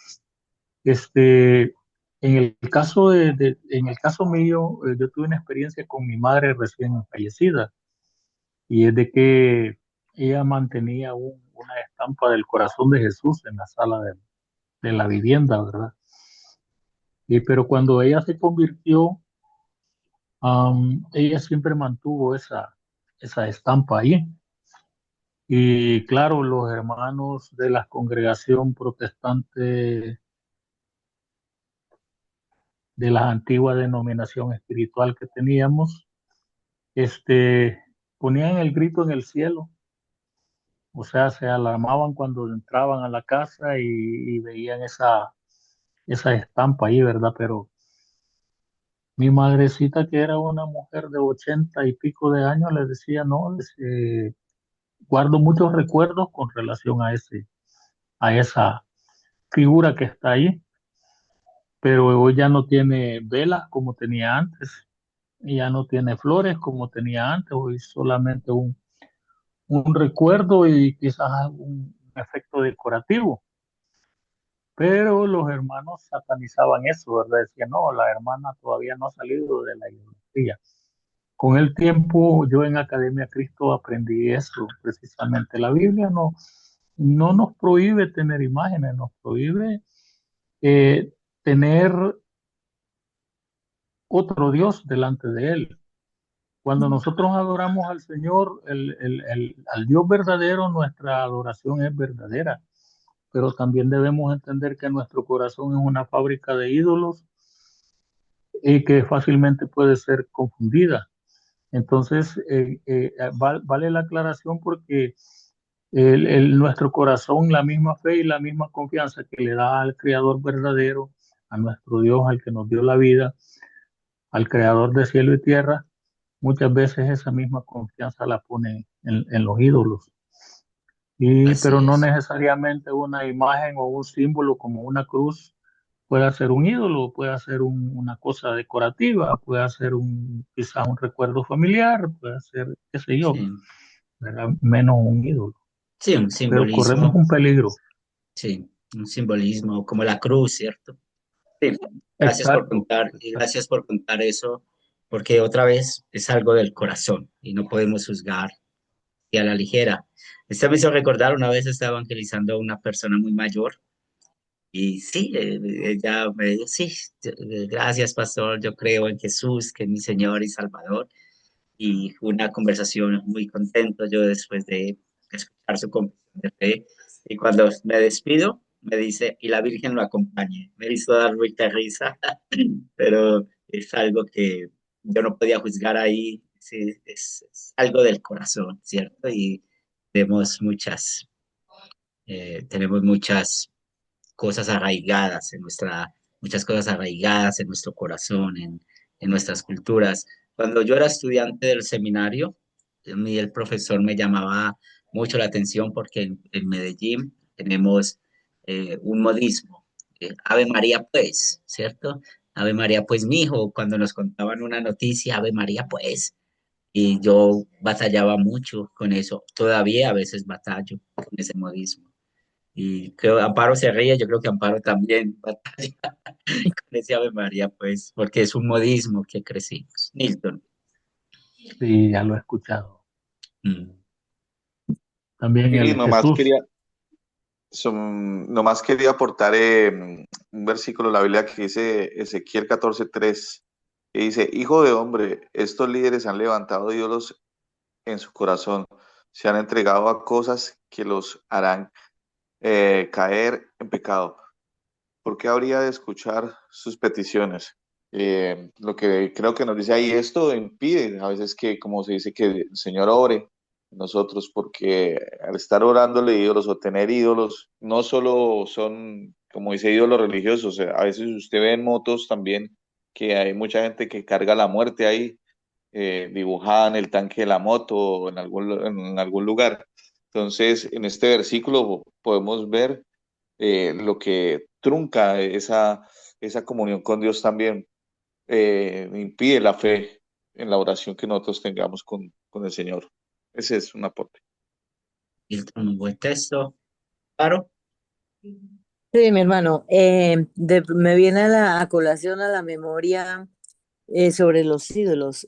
En el caso en el caso mío, yo tuve una experiencia con mi madre recién fallecida y es de que ella mantenía una estampa del corazón de Jesús en la sala de la vivienda, ¿verdad? Pero cuando ella se convirtió, ella siempre mantuvo esa estampa ahí. Y claro, los hermanos de la congregación protestante de la antigua denominación espiritual que teníamos, ponían el grito en el cielo, o sea, se alarmaban cuando entraban a la casa y veían esa estampa ahí, ¿verdad? Pero mi madrecita, que era una mujer de 80 y pico de años, les decía, no, guardo muchos recuerdos con relación a esa figura que está ahí, pero hoy ya no tiene velas como tenía antes, y ya no tiene flores como tenía antes, hoy solamente un recuerdo y quizás un efecto decorativo. Pero los hermanos satanizaban eso, ¿verdad? Decían, no, la hermana todavía no ha salido de la idolatría. Con el tiempo, yo en Academia Cristo aprendí eso, precisamente. La Biblia no nos prohíbe tener imágenes, nos prohíbe tener otro Dios delante de Él. Cuando nosotros adoramos al Señor, al Dios verdadero, nuestra adoración es verdadera. Pero también debemos entender que nuestro corazón es una fábrica de ídolos y que fácilmente puede ser confundida. Entonces, vale la aclaración porque nuestro corazón, la misma fe y la misma confianza que le da al Creador verdadero, a nuestro Dios, al que nos dio la vida, al Creador de cielo y tierra, muchas veces esa misma confianza la pone en los ídolos. Pero Así no es. necesariamente una imagen o un símbolo como una cruz puede ser un ídolo, puede ser una cosa decorativa, puede ser quizás un recuerdo familiar, puede ser, qué sé yo, Sí, ¿verdad? Menos un ídolo. sí, un Pero corremos simbolismo, un peligro. sí, un simbolismo como la cruz, ¿cierto? Sí, gracias por Exacto, contar y exacto. gracias por contar eso, porque otra vez es algo del corazón y no podemos juzgar y a la ligera. Esto me hizo recordar, una vez estaba evangelizando a una persona muy mayor y sí, ella me dijo, sí, gracias pastor, yo creo en Jesús, que es mi Señor y Salvador. Y fue una conversación muy contento yo después de escuchar su confesión de fe. Y cuando me despido, me dice, y la Virgen lo acompañe. Me hizo dar mucha risa, pero es algo que yo no podía juzgar ahí. Sí, es algo del corazón, ¿cierto? Y tenemos muchas cosas arraigadas muchas cosas arraigadas en nuestro corazón, en nuestras culturas. Cuando yo era estudiante del seminario, el profesor me llamaba mucho la atención porque en Medellín tenemos un modismo, Ave María pues, ¿cierto? Ave María pues, mi hijo, cuando nos contaban una noticia, Ave María pues. Y yo batallaba mucho con eso. Todavía a veces batallo con ese modismo. Y creo Amparo se ríe, yo creo que Amparo también batalla con ese Ave María, pues, porque es un modismo que crecimos. Nilton. Sí, ya lo he escuchado. Mm. También Y el Jesús. nomás quería aportar un versículo de la Biblia que dice Ezequiel 14:3, que dice, Hijo de hombre, estos líderes han levantado ídolos en su corazón, se han entregado a cosas que los harán caer en pecado. ¿Por qué habría de escuchar sus peticiones? Lo que creo que nos dice ahí, esto impide a veces que, como se dice, que el Señor ore en nosotros, porque al estar orándole ídolos o tener ídolos, no solo son, como dice, ídolos religiosos, a veces usted ve en motos también que hay mucha gente que carga la muerte ahí, dibujada en el tanque de la moto o en algún lugar. Entonces, en este versículo podemos ver lo que trunca esa comunión con Dios también, impide la fe en la oración que nosotros tengamos con el Señor. Ese es un aporte. Nilton, un buen texto. Claro. Sí, mi hermano, me viene a colación a la memoria sobre los ídolos.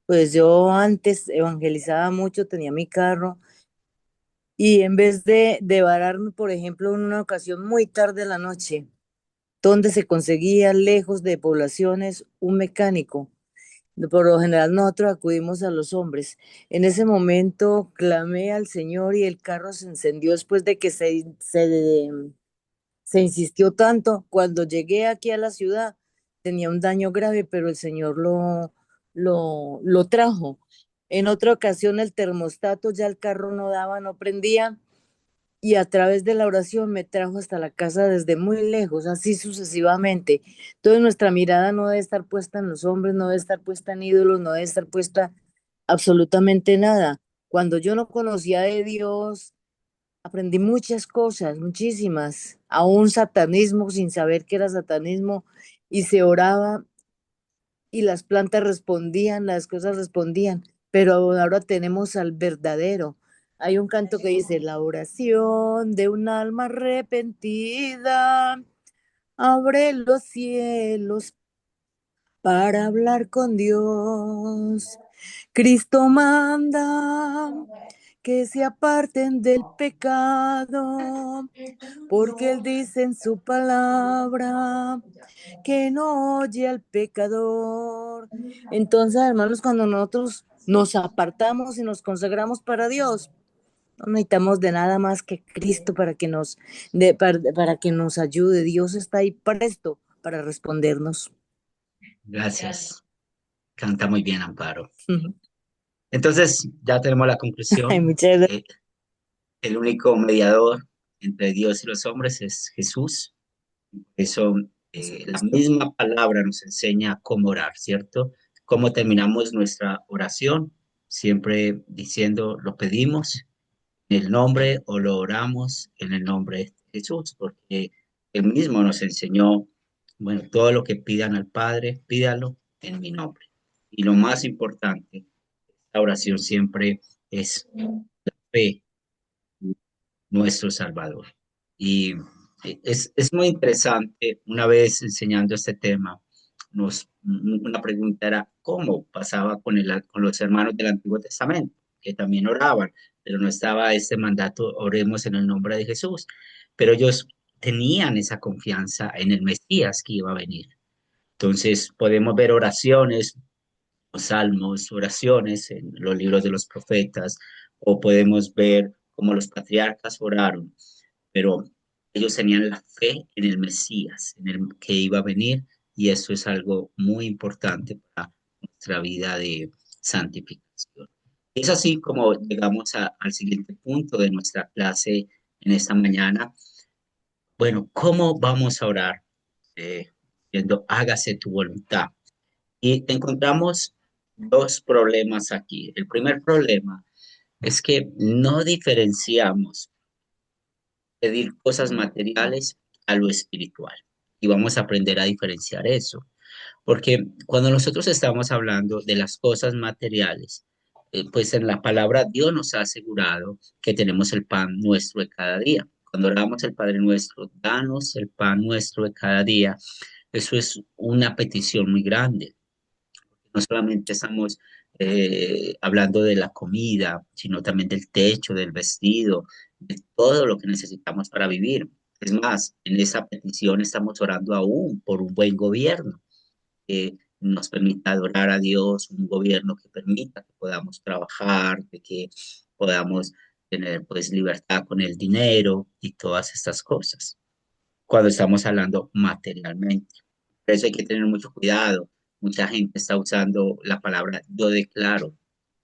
Pues yo antes evangelizaba mucho, tenía mi carro y en vez de vararme, por ejemplo, en una ocasión muy tarde en la noche, donde se conseguía lejos de poblaciones un mecánico. Por lo general nosotros acudimos a los hombres. En ese momento clamé al Señor y el carro se encendió después de que se insistió tanto. Cuando llegué aquí a la ciudad tenía un daño grave, pero el Señor lo trajo. En otra ocasión el termostato ya el carro no daba, no prendía y a través de la oración me trajo hasta la casa desde muy lejos, así sucesivamente. Entonces nuestra mirada no debe estar puesta en los hombres, no debe estar puesta en ídolos, no debe estar puesta absolutamente nada. Cuando yo no conocía de Dios, aprendí muchas cosas, muchísimas, aún satanismo sin saber que era satanismo, y se oraba y las plantas respondían, las cosas respondían, pero ahora tenemos al verdadero. Hay un canto que dice, la oración de un alma arrepentida abre los cielos para hablar con Dios. Cristo manda que se aparten del pecado, porque Él dice en su palabra que no oye al pecador. Entonces, hermanos, cuando nosotros nos apartamos y nos consagramos para Dios, no necesitamos de nada más que Cristo para que nos ayude. Dios está ahí presto para respondernos. Gracias. Canta muy bien, Amparo. Entonces, ya tenemos la Ay, conclusión. muchas gracias. El único mediador entre Dios y los hombres es Jesús. Eso, la misma palabra nos enseña cómo orar, ¿cierto? Cómo terminamos nuestra oración, siempre diciendo, lo pedimos en el nombre o lo oramos en el nombre de Jesús, porque Él mismo nos enseñó, bueno, todo lo que pidan al Padre, pídalo en mi nombre. Y lo más importante, la oración siempre es la fe en nuestro Salvador. Y es muy interesante, una vez enseñando este tema, una pregunta era, ¿cómo pasaba con los hermanos del Antiguo Testamento? Que también oraban, pero no estaba este mandato, oremos en el nombre de Jesús. Pero ellos tenían esa confianza en el Mesías que iba a venir. Entonces podemos ver oraciones, los salmos, oraciones en los libros de los profetas, o podemos ver cómo los patriarcas oraron, pero ellos tenían la fe en el Mesías, en el que iba a venir, y eso es algo muy importante para nuestra vida de santificación. Es así como llegamos al siguiente punto de nuestra clase en esta mañana. Bueno, ¿cómo vamos a orar? Diciendo, hágase tu voluntad. Y encontramos dos problemas aquí. El primer problema es que no diferenciamos pedir cosas materiales a lo espiritual. Y vamos a aprender a diferenciar eso. Porque cuando nosotros estamos hablando de las cosas materiales, pues en la palabra Dios nos ha asegurado que tenemos el pan nuestro de cada día. Cuando oramos el Padre nuestro, danos el pan nuestro de cada día, eso es una petición muy grande. No solamente estamos hablando de la comida, sino también del techo, del vestido, de todo lo que necesitamos para vivir. Es más, en esa petición estamos orando aún por un buen gobierno que nos permita adorar a Dios, un gobierno que permita que podamos trabajar, de que podamos tener pues libertad con el dinero y todas estas cosas, cuando estamos hablando materialmente. Por eso hay que tener mucho cuidado. Mucha gente está usando la palabra yo declaro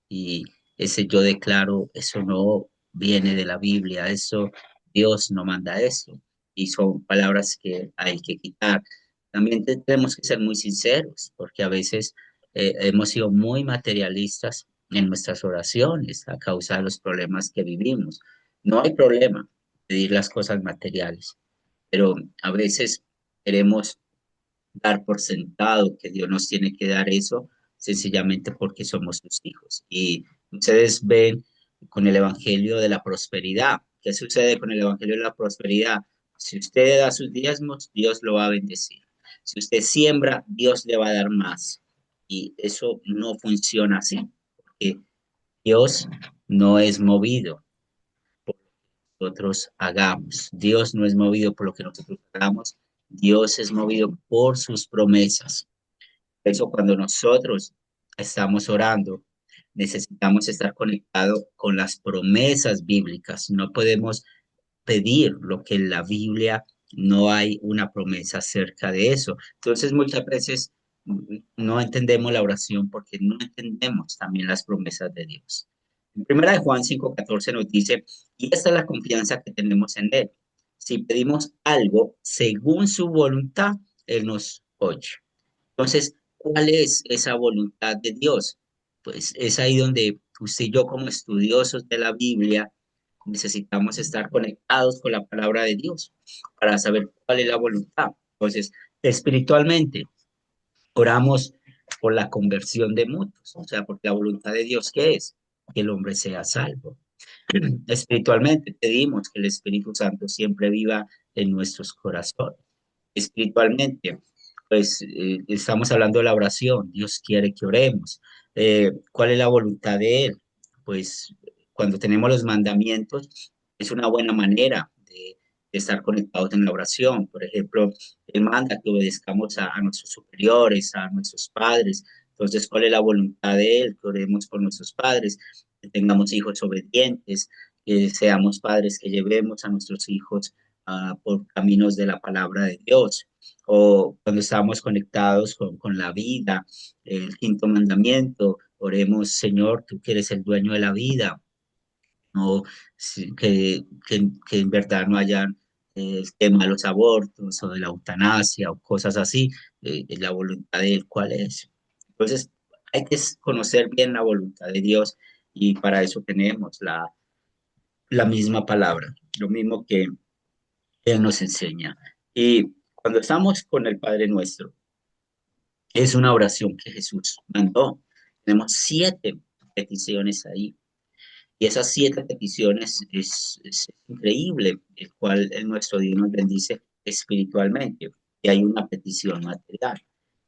y ese yo declaro, eso no viene de la Biblia, eso Dios no manda eso y son palabras que hay que quitar. También tenemos que ser muy sinceros porque a veces hemos sido muy materialistas en nuestras oraciones a causa de los problemas que vivimos. No hay problema pedir las cosas materiales, pero a veces queremos dar por sentado que Dios nos tiene que dar eso sencillamente porque somos sus hijos. Y ustedes ven con el Evangelio de la prosperidad. ¿Qué sucede con el Evangelio de la prosperidad? Si usted da sus diezmos, Dios lo va a bendecir. Si usted siembra, Dios le va a dar más. Y eso no funciona así, porque Dios no es movido por lo que nosotros hagamos. Dios no es movido por lo que nosotros hagamos. Dios es movido por sus promesas. Por eso cuando nosotros estamos orando, necesitamos estar conectados con las promesas bíblicas. No podemos pedir lo que en la Biblia no hay una promesa acerca de eso. Entonces muchas veces no entendemos la oración porque no entendemos también las promesas de Dios. En primera de Juan 5:14 nos dice, y esta es la confianza que tenemos en Él. Si pedimos algo según su voluntad, Él nos oye. Entonces, ¿cuál es esa voluntad de Dios? Pues es ahí donde usted y yo como estudiosos de la Biblia necesitamos estar conectados con la palabra de Dios para saber cuál es la voluntad. Entonces, espiritualmente, oramos por la conversión de muchos, o sea, porque la voluntad de Dios, ¿qué es? Que el hombre sea salvo. Espiritualmente, pedimos que el Espíritu Santo siempre viva en nuestros corazones. Espiritualmente, pues estamos hablando de la oración, Dios quiere que oremos. ¿Cuál es la voluntad de Él? Pues cuando tenemos los mandamientos, es una buena manera de estar conectados en la oración. Por ejemplo, Él manda que obedezcamos a nuestros superiores, a nuestros padres. Entonces, ¿cuál es la voluntad de Él? Que oremos por nuestros padres, que tengamos hijos obedientes, que seamos padres, que llevemos a nuestros hijos por caminos de la palabra de Dios, o cuando estamos conectados con la vida, el quinto mandamiento, oremos, Señor, tú que eres el dueño de la vida, no, que en verdad no hayan el tema de los abortos o de la eutanasia o cosas así, la voluntad de Él, ¿cuál es? Entonces, hay que conocer bien la voluntad de Dios y para eso tenemos la misma palabra, lo mismo que Él nos enseña. Y cuando estamos con el Padre Nuestro, es una oración que Jesús mandó. Tenemos 7 peticiones ahí. Y esas 7 peticiones es increíble, el cual nuestro Dios nos bendice espiritualmente. Y hay una petición material.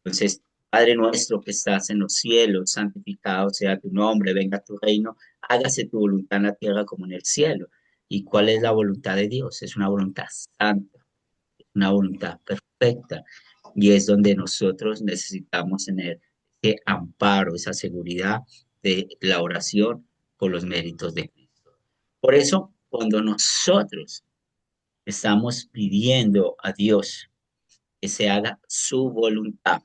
Entonces, Padre nuestro que estás en los cielos, santificado sea tu nombre, venga tu reino, hágase tu voluntad en la tierra como en el cielo. ¿Y cuál es la voluntad de Dios? Es una voluntad santa, una voluntad perfecta. Y es donde nosotros necesitamos tener ese amparo, esa seguridad de la oración por los méritos de Cristo. Por eso, cuando nosotros estamos pidiendo a Dios que se haga su voluntad,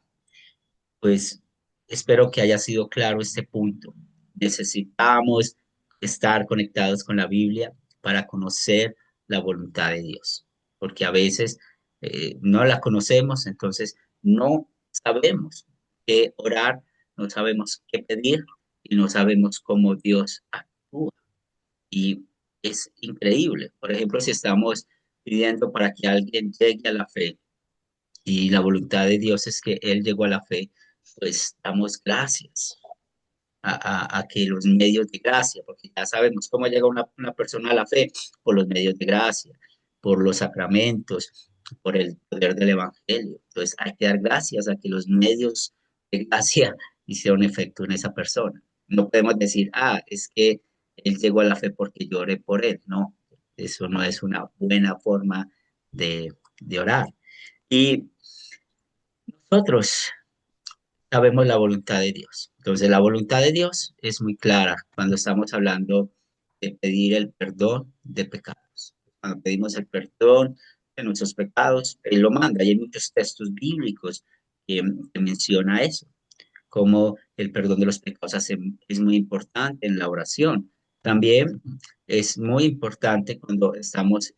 pues espero que haya sido claro este punto. Necesitamos estar conectados con la Biblia para conocer la voluntad de Dios, porque a veces no la conocemos, entonces no sabemos qué orar, no sabemos qué pedir y no sabemos cómo Dios actúa. Y es increíble. Por ejemplo, si estamos pidiendo para que alguien llegue a la fe, y la voluntad de Dios es que Él llegó a la fe, pues damos gracias a que los medios de gracia, porque ya sabemos cómo llega una persona a la fe, por los medios de gracia, por los sacramentos, por el poder del Evangelio. Entonces hay que dar gracias a que los medios de gracia hicieron efecto en esa persona. No podemos decir, es que él llegó a la fe porque yo oré por él. No, eso no es una buena forma de orar. Y nosotros sabemos la voluntad de Dios. Entonces, la voluntad de Dios es muy clara cuando estamos hablando de pedir el perdón de pecados. Cuando pedimos el perdón de nuestros pecados, Él lo manda. Y hay muchos textos bíblicos que menciona eso, como el perdón de los pecados es muy importante en la oración. También es muy importante cuando estamos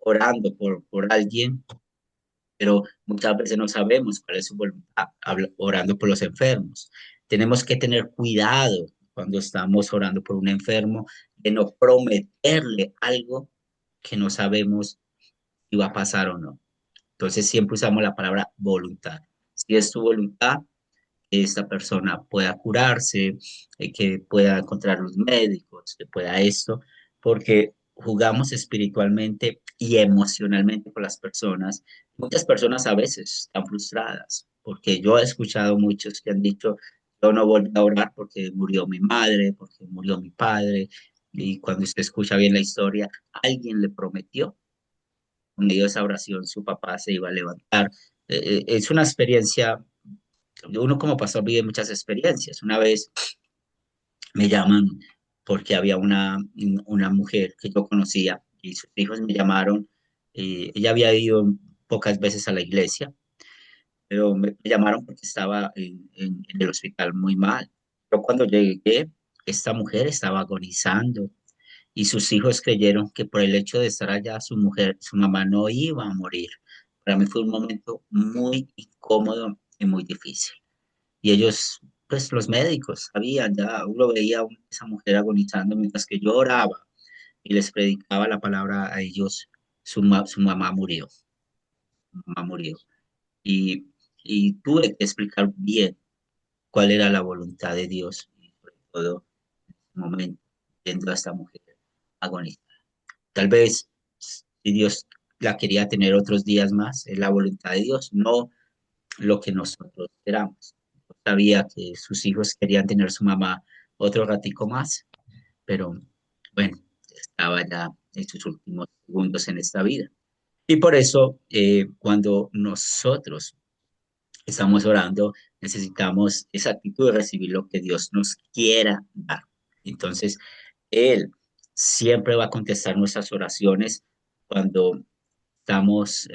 orando por alguien, pero muchas veces no sabemos cuál es su voluntad, orando por los enfermos. Tenemos que tener cuidado cuando estamos orando por un enfermo, de no prometerle algo que no sabemos si va a pasar o no. Entonces siempre usamos la palabra voluntad. Si es tu voluntad, que esta persona pueda curarse, que pueda encontrar los médicos, que pueda esto, porque jugamos espiritualmente y emocionalmente con las personas. Muchas personas a veces están frustradas, porque yo he escuchado muchos que han dicho, yo no volví a orar porque murió mi madre, porque murió mi padre, y cuando usted escucha bien la historia, alguien le prometió, en medio de esa oración, su papá se iba a levantar. Es una experiencia, uno como pastor vive muchas experiencias. Una vez me llaman porque había una mujer que yo conocía y sus hijos me llamaron. Ella había ido pocas veces a la iglesia, pero me llamaron porque estaba en el hospital muy mal. Pero cuando llegué, esta mujer estaba agonizando y sus hijos creyeron que por el hecho de estar allá, su mamá no iba a morir. Para mí fue un momento muy incómodo y muy difícil. Y ellos, pues los médicos, sabían, ya uno veía a esa mujer agonizando mientras que yo oraba y les predicaba la palabra a ellos, su mamá murió, su mamá murió. Y, y tuve que explicar bien cuál era la voluntad de Dios, y sobre todo en ese momento, viendo a esta mujer agonizar. Tal vez si Dios la quería tener otros días más, es la voluntad de Dios, no lo que nosotros queramos. Sabía que sus hijos querían tener su mamá otro ratico más, pero bueno, estaba ya en sus últimos segundos en esta vida. Y por eso, cuando nosotros estamos orando, necesitamos esa actitud de recibir lo que Dios nos quiera dar. Entonces, Él siempre va a contestar nuestras oraciones cuando estamos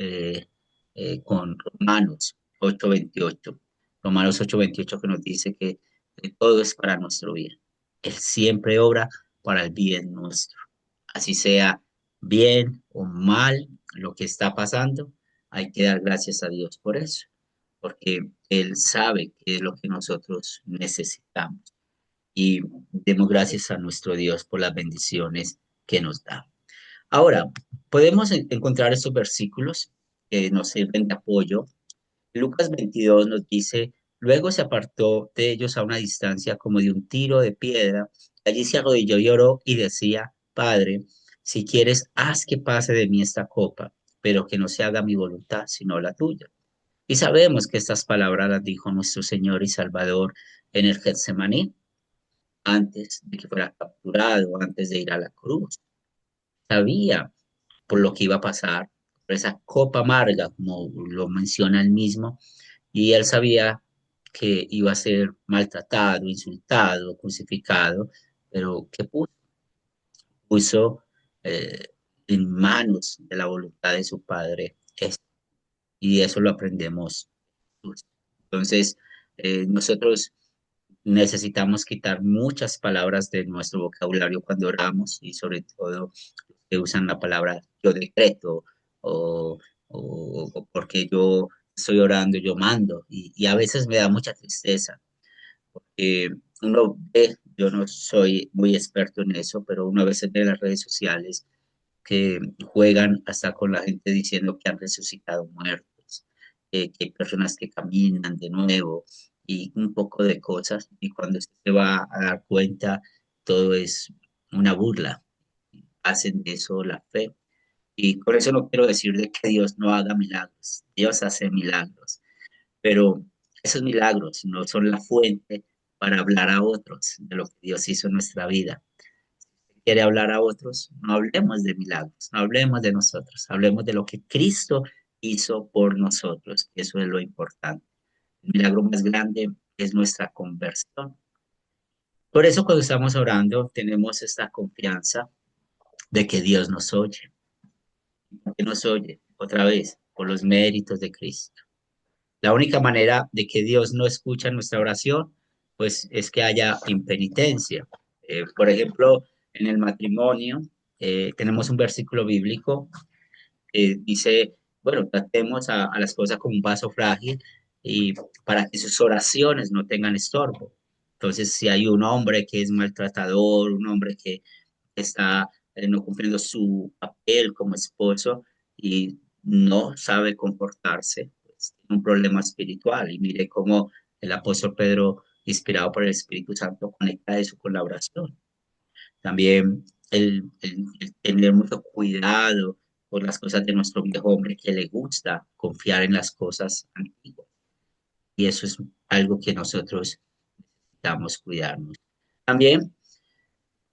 con Romanos 8:28 que nos dice que todo es para nuestro bien. Él siempre obra para el bien nuestro. Así sea bien o mal lo que está pasando, hay que dar gracias a Dios por eso, porque Él sabe qué es lo que nosotros necesitamos. Y demos gracias a nuestro Dios por las bendiciones que nos da. Ahora, podemos encontrar estos versículos que nos sirven de apoyo. Lucas 22 nos dice, luego se apartó de ellos a una distancia como de un tiro de piedra. Allí se arrodilló y oró y decía, Padre, si quieres, haz que pase de mí esta copa, pero que no se haga mi voluntad, sino la tuya. Y sabemos que estas palabras las dijo nuestro Señor y Salvador en el Getsemaní, antes de que fuera capturado, antes de ir a la cruz. Sabía por lo que iba a pasar, por esa copa amarga, como lo menciona él mismo, y él sabía que iba a ser maltratado, insultado, crucificado, pero ¿qué puso? Puso eh, en manos de la voluntad de su Padre esto, y eso lo aprendemos. Entonces, nosotros necesitamos quitar muchas palabras de nuestro vocabulario cuando oramos y sobre todo que usan la palabra yo decreto o, o porque yo estoy orando, yo mando. Y a veces me da mucha tristeza porque uno ve, yo no soy muy experto en eso, pero uno a veces ve en las redes sociales que juegan hasta con la gente diciendo que han resucitado muertos, que hay personas que caminan de nuevo y un poco de cosas. Y cuando usted se va a dar cuenta, todo es una burla. Hacen de eso la fe. Y con eso no quiero decir de que Dios no haga milagros. Dios hace milagros, pero esos milagros no son la fuente para hablar a otros de lo que Dios hizo en nuestra vida. Quiere hablar a otros, no hablemos de milagros, no hablemos de nosotros, hablemos de lo que Cristo hizo por nosotros. Eso es lo importante. El milagro más grande es nuestra conversión. Por eso cuando estamos orando tenemos esta confianza de que Dios nos oye. ¿Por qué nos oye? Otra vez, por los méritos de Cristo. La única manera de que Dios no escucha nuestra oración, pues es que haya impenitencia. Por ejemplo, en el matrimonio tenemos un versículo bíblico que dice, bueno, tratemos a las cosas como un vaso frágil y para que sus oraciones no tengan estorbo. Entonces, si hay un hombre que es maltratador, un hombre que está no cumpliendo su papel como esposo y no sabe comportarse, pues tiene un problema espiritual. Y mire cómo el apóstol Pedro, inspirado por el Espíritu Santo, conecta eso con la oración. También el tener mucho cuidado por las cosas de nuestro viejo hombre que le gusta confiar en las cosas antiguas. Y eso es algo que nosotros necesitamos cuidarnos. También,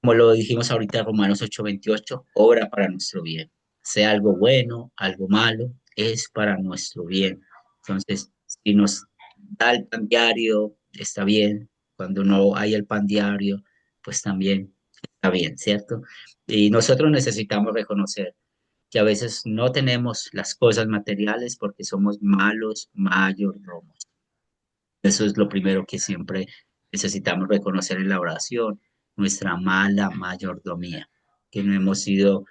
como lo dijimos ahorita, Romanos 8:28, obra para nuestro bien. Sea algo bueno, algo malo, es para nuestro bien. Entonces, si nos da el pan diario, está bien. Cuando no hay el pan diario, pues también está bien, ¿cierto? Y nosotros necesitamos reconocer que a veces no tenemos las cosas materiales porque somos malos mayordomos. Eso es lo primero que siempre necesitamos reconocer en la oración, nuestra mala mayordomía, que no hemos sido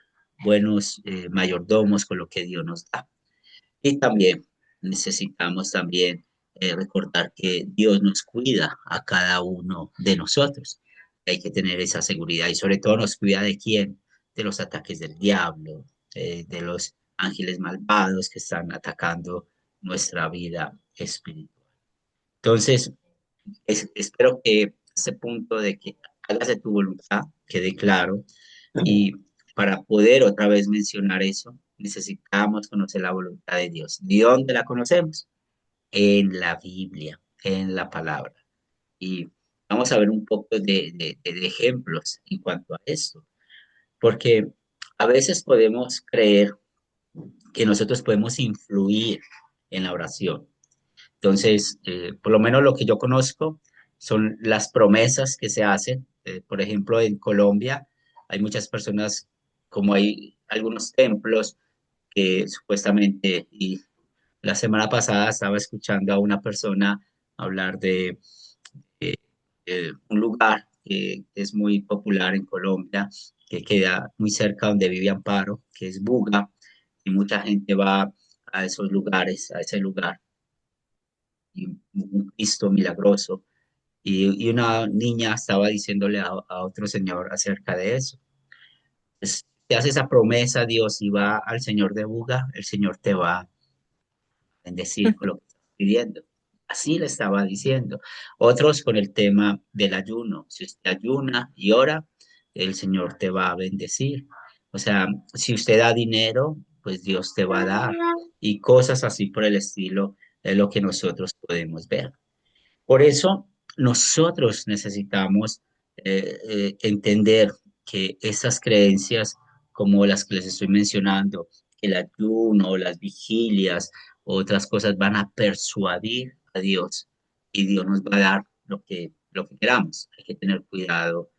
buenos mayordomos con lo que Dios nos da. Y también necesitamos también recordar que Dios nos cuida a cada uno de nosotros. Hay que tener esa seguridad y sobre todo nos cuida de quién, de los ataques del diablo, de los ángeles malvados que están atacando nuestra vida espiritual. Entonces, espero que ese punto de que hágase tu voluntad quede claro y para poder otra vez mencionar eso, necesitamos conocer la voluntad de Dios. ¿De dónde la conocemos? En la Biblia, en la palabra. Y vamos a ver un poco de ejemplos en cuanto a esto, porque a veces podemos creer que nosotros podemos influir en la oración. Entonces, por lo menos lo que yo conozco son las promesas que se hacen. Por ejemplo, en Colombia hay muchas personas, como hay algunos templos que supuestamente, y la semana pasada estaba escuchando a una persona hablar eh, un lugar que es muy popular en Colombia, que queda muy cerca donde vive Amparo, que es Buga, y mucha gente va a esos lugares, a ese lugar y un Cristo milagroso. Y una niña estaba diciéndole a otro señor acerca de eso. Pues, te hace esa promesa, Dios, y va al Señor de Buga, el Señor te va a bendecir con lo que estás pidiendo. Así le estaba diciendo. Otros con el tema del ayuno. Si usted ayuna y ora, el Señor te va a bendecir. O sea, si usted da dinero, pues Dios te va a dar. Y cosas así por el estilo es lo que nosotros podemos ver. Por eso nosotros necesitamos entender que esas creencias, como las que les estoy mencionando, el ayuno, las vigilias, otras cosas van a persuadir a Dios y Dios nos va a dar lo que queramos. Hay que tener cuidado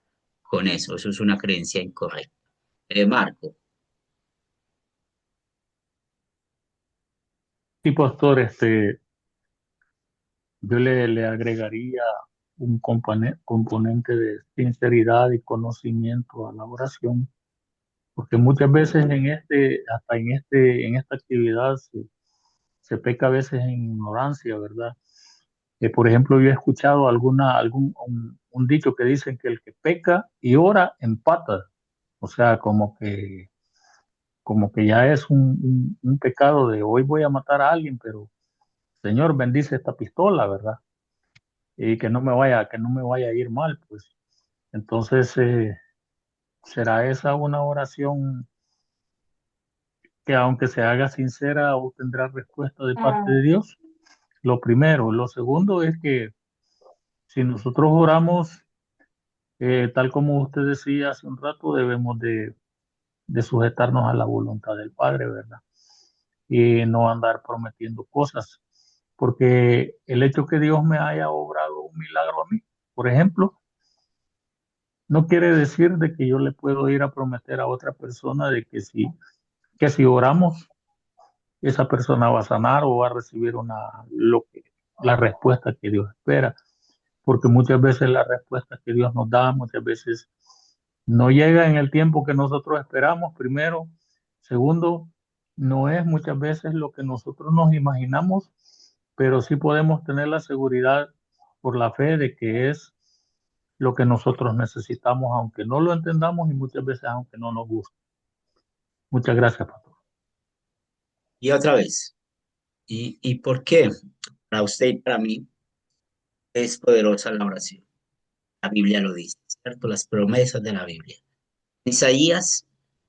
con eso. Eso es una creencia incorrecta. Marco. Sí, pastor, yo le agregaría un componente de sinceridad y conocimiento a la oración, porque muchas veces hasta en esta actividad se peca a veces en ignorancia, ¿verdad? Por ejemplo, yo he escuchado un dicho que dicen que el que peca y ora empata, o sea, como que como que ya es un pecado de hoy voy a matar a alguien, pero Señor, bendice esta pistola, ¿verdad? Y que no me vaya a ir mal, pues. Entonces, ¿será esa una oración que aunque se haga sincera obtendrá respuesta de parte de Dios? Lo primero. Lo segundo es que si nosotros oramos, tal como usted decía hace un rato, debemos de sujetarnos a la voluntad del Padre, ¿verdad? Y no andar prometiendo cosas, porque el hecho que Dios me haya obrado un milagro a mí, por ejemplo, no quiere decir de que yo le puedo ir a prometer a otra persona de que si oramos, esa persona va a sanar o va a recibir la respuesta que Dios espera, porque muchas veces la respuesta que Dios nos da, muchas veces no llega en el tiempo que nosotros esperamos, primero. Segundo, no es muchas veces lo que nosotros nos imaginamos, pero sí podemos tener la seguridad por la fe de que es lo que nosotros necesitamos, aunque no lo entendamos y muchas veces aunque no nos guste. Muchas gracias, pastor. Y otra vez, ¿y por qué? Para usted y para mí es poderosa la oración. La Biblia lo dice, ¿cierto? Las promesas de la Biblia. Isaías,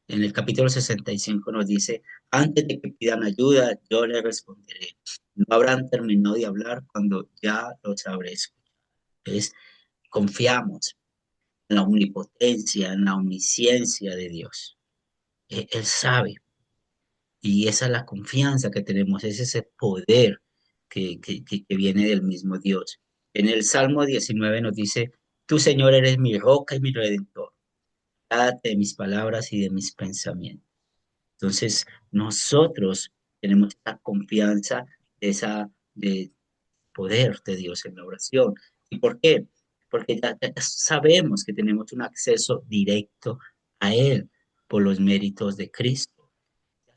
en el capítulo 65, nos dice, antes de que pidan ayuda, yo les responderé. No habrán terminado de hablar cuando ya los habré escuchado. Entonces, confiamos en la omnipotencia, en la omnisciencia de Dios. Él sabe, y esa es la confianza que tenemos, es ese poder que viene del mismo Dios. En el Salmo 19 nos dice, tú, Señor, eres mi roca y mi redentor. Date de mis palabras y de mis pensamientos. Entonces, nosotros tenemos esta confianza de poder de Dios en la oración. ¿Y por qué? Porque ya sabemos que tenemos un acceso directo a Él por los méritos de Cristo.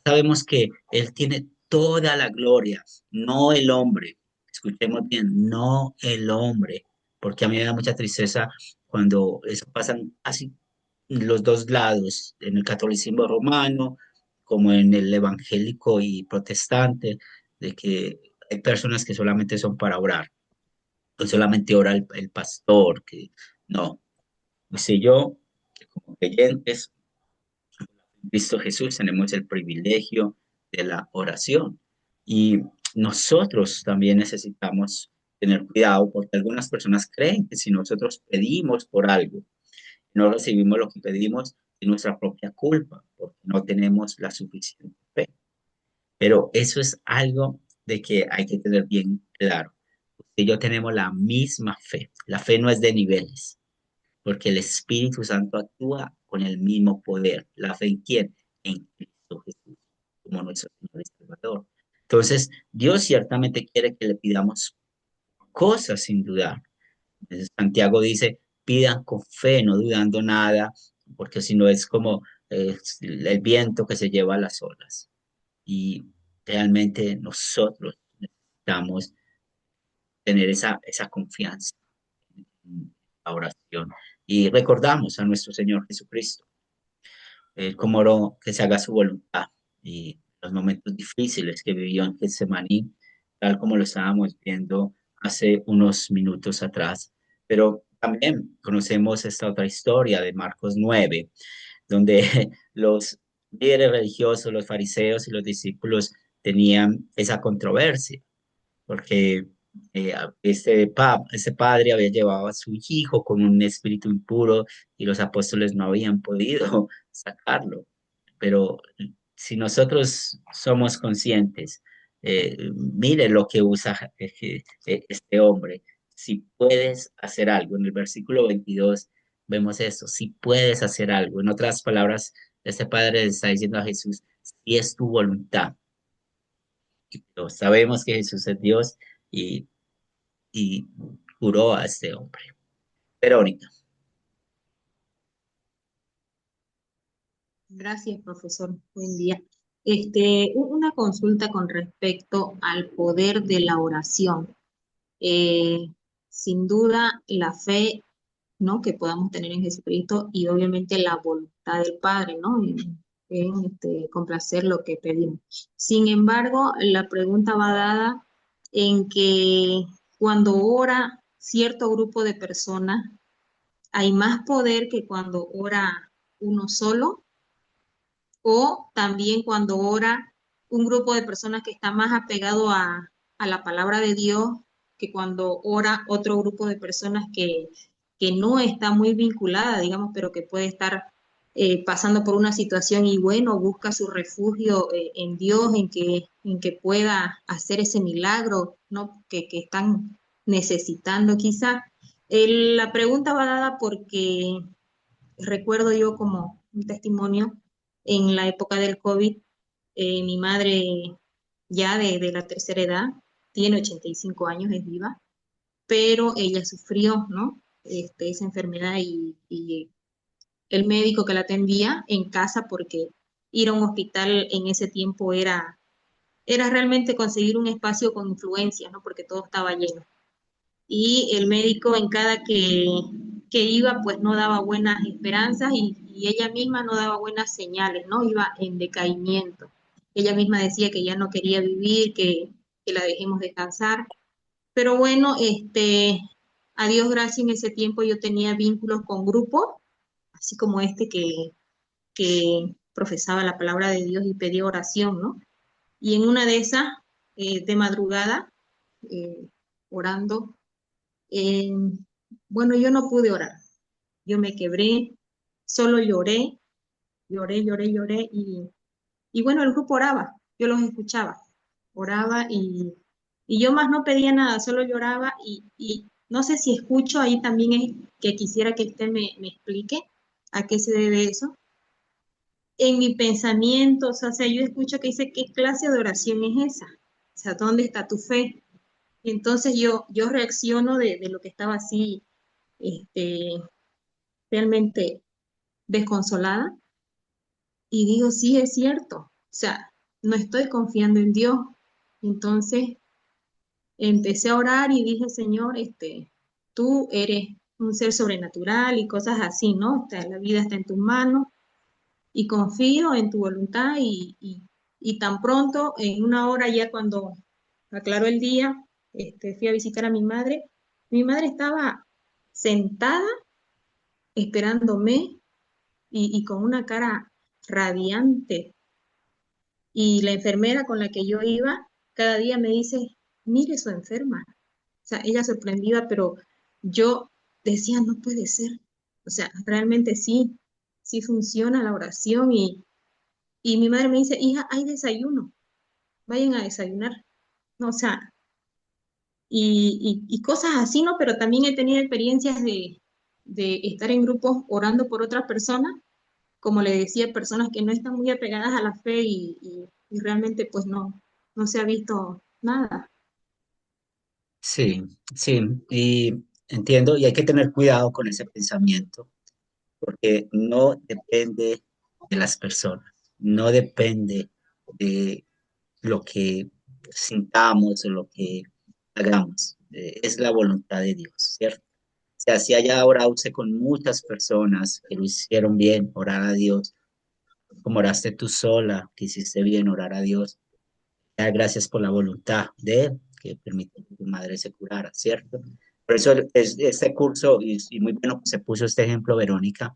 Sabemos que Él tiene toda la gloria, no el hombre. Escuchemos bien, no el hombre, porque a mí me da mucha tristeza cuando eso pasan así los dos lados, en el catolicismo romano como en el evangélico y protestante, de que hay personas que solamente son para orar, que solamente ora el pastor, que no. Dice yo, que como creyentes, en Cristo Jesús tenemos el privilegio de la oración y nosotros también necesitamos tener cuidado porque algunas personas creen que si nosotros pedimos por algo, no recibimos lo que pedimos de nuestra propia culpa, porque no tenemos la suficiente fe. Pero eso es algo de que hay que tener bien claro. Usted y yo tenemos la misma fe. La fe no es de niveles, porque el Espíritu Santo actúa con el mismo poder. ¿La fe en quién? En Cristo Jesús, como nuestro Señor y Salvador. Entonces, Dios ciertamente quiere que le pidamos cosas sin dudar. Santiago dice, pidan con fe, no dudando nada, porque si no es como el viento que se lleva las olas. Y realmente nosotros necesitamos tener esa confianza en la oración. Y recordamos a nuestro Señor Jesucristo, como oró que se haga su voluntad. Y los momentos difíciles que vivió en Getsemaní, tal como lo estábamos viendo hace unos minutos atrás. Pero también conocemos esta otra historia de Marcos 9, donde los líderes religiosos, los fariseos y los discípulos tenían esa controversia, porque este padre había llevado a su hijo con un espíritu impuro y los apóstoles no habían podido sacarlo. Pero si nosotros somos conscientes, mire lo que usa este hombre. Si puedes hacer algo, en el versículo 22 vemos eso, si puedes hacer algo. En otras palabras, este padre le está diciendo a Jesús, si es tu voluntad. Pero sabemos que Jesús es Dios y, y curó a este hombre. Verónica. Gracias, profesor. Buen día. Una consulta con respecto al poder de la oración. Sin duda, la fe, ¿no?, que podamos tener en Jesucristo y obviamente la voluntad del Padre, ¿no? en complacer lo que pedimos. Sin embargo, la pregunta va dada en que cuando ora cierto grupo de personas, hay más poder que cuando ora uno solo, o también cuando ora un grupo de personas que está más apegado a la palabra de Dios que cuando ora otro grupo de personas que no está muy vinculada, digamos, pero que puede estar pasando por una situación y bueno, busca su refugio en Dios, en que pueda hacer ese milagro, ¿no? Que están necesitando quizá. La pregunta va dada porque recuerdo yo como un testimonio en la época del COVID, mi madre ya de la tercera edad, tiene 85 años, es viva, pero ella sufrió, ¿no? Esa enfermedad y el médico que la atendía en casa porque ir a un hospital en ese tiempo era realmente conseguir un espacio con influencias, ¿no? Porque todo estaba lleno. Y el médico en cada que iba, pues no daba buenas esperanzas y ella misma no daba buenas señales, ¿no? Iba en decaimiento. Ella misma decía que ya no quería vivir, que la dejemos descansar. Pero bueno, a Dios gracias, en ese tiempo yo tenía vínculos con grupos, así como que profesaba la palabra de Dios y pedía oración, ¿no? Y en una de esas, de madrugada, eh, orando, eh, bueno, yo no pude orar, yo me quebré, solo lloré, lloré y bueno, el grupo oraba, yo los escuchaba, oraba y yo más no pedía nada, solo lloraba y no sé si escucho, ahí también es que quisiera que usted me explique a qué se debe eso. En mi pensamiento, o sea, yo escucho que dice, ¿qué clase de oración es esa? O sea, ¿dónde está tu fe? Entonces yo reacciono de lo que estaba así, este, realmente desconsolada y digo, sí, es cierto, o sea, no estoy confiando en Dios. Entonces empecé a orar y dije, Señor, tú eres un ser sobrenatural y cosas así, ¿no? O sea, la vida está en tus manos y confío en tu voluntad y tan pronto, en una hora ya cuando aclaró el día, fui a visitar a mi madre estaba sentada esperándome y con una cara radiante. Y la enfermera con la que yo iba, cada día me dice, mire su enferma. O sea, ella sorprendida, pero yo decía, no puede ser. O sea, realmente sí, sí funciona la oración. Y mi madre me dice, hija, hay desayuno, vayan a desayunar. No, o sea, y cosas así, ¿no? Pero también he tenido experiencias de estar en grupos orando por otras personas, como le decía, personas que no están muy apegadas a la fe y realmente pues no se ha visto nada. Sí, sí, y entiendo, y hay que tener cuidado con ese pensamiento, porque no depende de las personas, no depende de lo que sintamos o lo que hagamos, es la voluntad de Dios, ¿cierto? O sea, si haya orado usted con muchas personas que lo hicieron bien, orar a Dios, como oraste tú sola, que hiciste bien orar a Dios, dar gracias por la voluntad de Él, que permitió que tu madre se curara, ¿cierto? Por eso es este curso, y muy bueno que se puso este ejemplo, Verónica,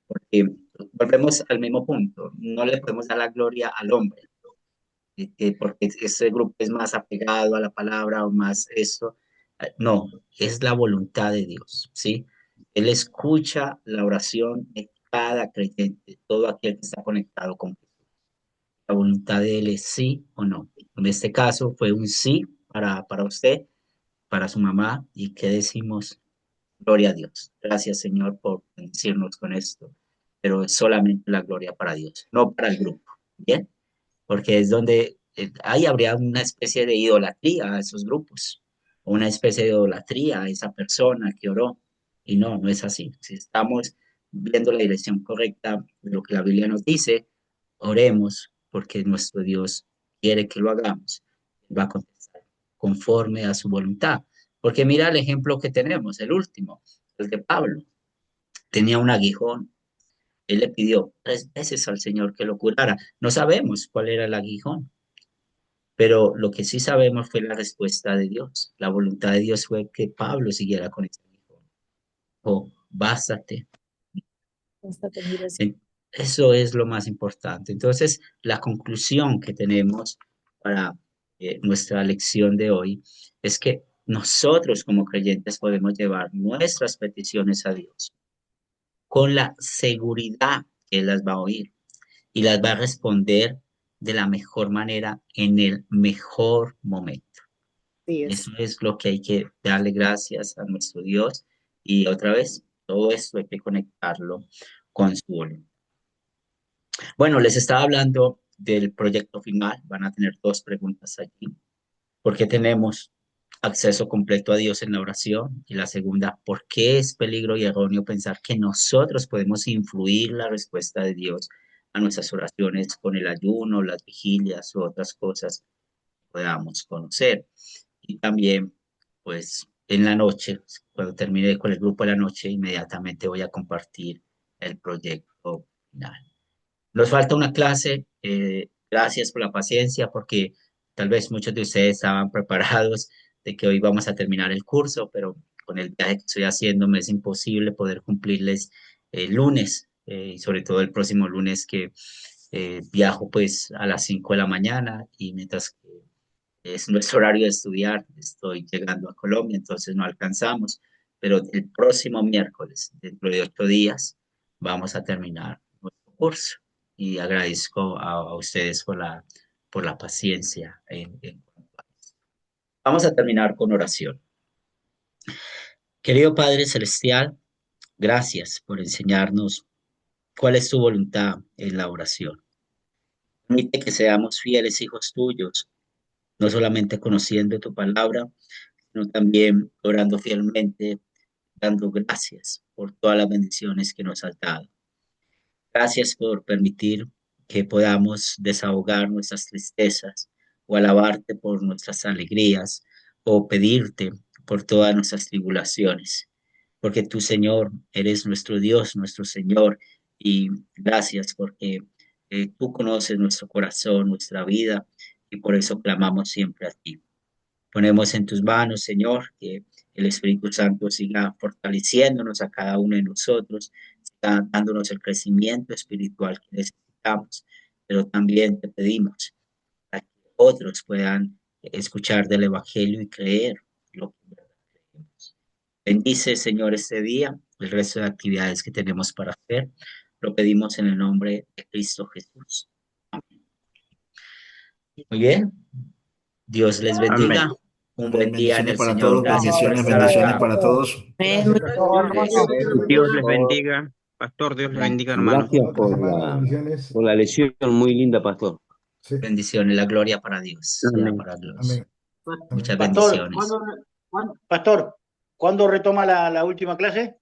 porque volvemos al mismo punto, no le podemos dar la gloria al hombre, porque ese grupo es más apegado a la palabra o más esto. No, es la voluntad de Dios, ¿sí? Él escucha la oración de cada creyente, todo aquel que está conectado con Jesús. La voluntad de Él es sí o no. En este caso fue un sí para usted, para su mamá, y ¿qué decimos? Gloria a Dios. Gracias, Señor, por bendecirnos con esto, pero es solamente la gloria para Dios, no para el grupo, ¿bien? Porque es donde ahí habría una especie de idolatría a esos grupos, o una especie de idolatría a esa persona que oró, y no, no es así. Si estamos viendo la dirección correcta de lo que la Biblia nos dice, oremos porque nuestro Dios quiere que lo hagamos. Él va a contestar conforme a su voluntad. Porque mira el ejemplo que tenemos, el último, el de Pablo. Tenía un aguijón Él le pidió 3 veces al Señor que lo curara. No sabemos cuál era el aguijón, pero lo que sí sabemos fue la respuesta de Dios. La voluntad de Dios fue que Pablo siguiera con ese aguijón. Oh, bástate. Basta con ir así. Eso es lo más importante. Entonces, la conclusión que tenemos para nuestra lección de hoy es que nosotros como creyentes podemos llevar nuestras peticiones a Dios con la seguridad que Él las va a oír y las va a responder de la mejor manera en el mejor momento. Sí, es. Eso es lo que hay que darle gracias a nuestro Dios y otra vez, todo esto hay que conectarlo con su voluntad. Bueno, les estaba hablando del proyecto final. Van a tener 2 preguntas allí. ¿Por qué tenemos acceso completo a Dios en la oración? Y la segunda, ¿por qué es peligro y erróneo pensar que nosotros podemos influir la respuesta de Dios a nuestras oraciones con el ayuno, las vigilias u otras cosas que podamos conocer? Y también, pues, en la noche, cuando termine con el grupo de la noche, inmediatamente voy a compartir el proyecto final. Nos falta una clase. Gracias por la paciencia, porque tal vez muchos de ustedes estaban preparados de que hoy vamos a terminar el curso, pero con el viaje que estoy haciendo me es imposible poder cumplirles el lunes, y sobre todo el próximo lunes que viajo pues a las 5 de la mañana y mientras que es nuestro horario de estudiar, estoy llegando a Colombia, entonces no alcanzamos, pero el próximo miércoles, dentro de 8 días, vamos a terminar nuestro curso y agradezco a ustedes por la paciencia en cuanto a esto. Vamos a terminar con oración. Querido Padre Celestial, gracias por enseñarnos cuál es tu voluntad en la oración. Permite que seamos fieles hijos tuyos, no solamente conociendo tu palabra, sino también orando fielmente, dando gracias por todas las bendiciones que nos has dado. Gracias por permitir que podamos desahogar nuestras tristezas o alabarte por nuestras alegrías o pedirte por todas nuestras tribulaciones, porque tú, Señor, eres nuestro Dios, nuestro Señor, y gracias porque tú conoces nuestro corazón, nuestra vida, y por eso clamamos siempre a ti. Ponemos en tus manos, Señor, que el Espíritu Santo siga fortaleciéndonos a cada uno de nosotros, siga dándonos el crecimiento espiritual que necesitamos, pero también te pedimos para que otros puedan escuchar del Evangelio y creer lo que en verdad creemos. Bendice, Señor, este día, el resto de actividades que tenemos para hacer. Lo pedimos en el nombre de Cristo Jesús. Amén. Muy bien. Dios les Amén. bendiga. Un buen día en Bendiciones el para Señor. todos, Gracias por estar bendiciones acá. para todos. Dios les bendiga. Pastor, Dios les bendiga, hermano. Gracias por la lección muy linda, pastor. Sí. Bendiciones, la gloria para Dios. Sea Amén. para Dios. Amén. Muchas Pastor, bendiciones. Pastor, ¿cuándo retoma la última clase?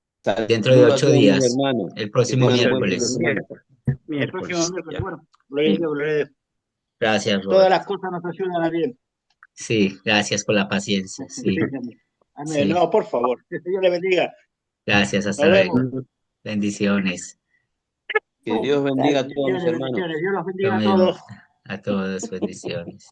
Dentro de 8 días, hermano. el próximo Que tengan buen miércoles. fin de semana. El próximo miércoles. Ya. Bueno, gloria a Dios, gloria a Dios. Gracias, Todas Robert. las cosas nos ayudan a bien. Sí, gracias por la paciencia. Sí, Amén. sí. No, por favor. Que el Señor le bendiga. Gracias, hasta Nos luego. vemos. Bendiciones. Que Dios bendiga a todos los hermanos. Bendiciones. Dios los bendiga a Lo mismo. todos. A todos, bendiciones.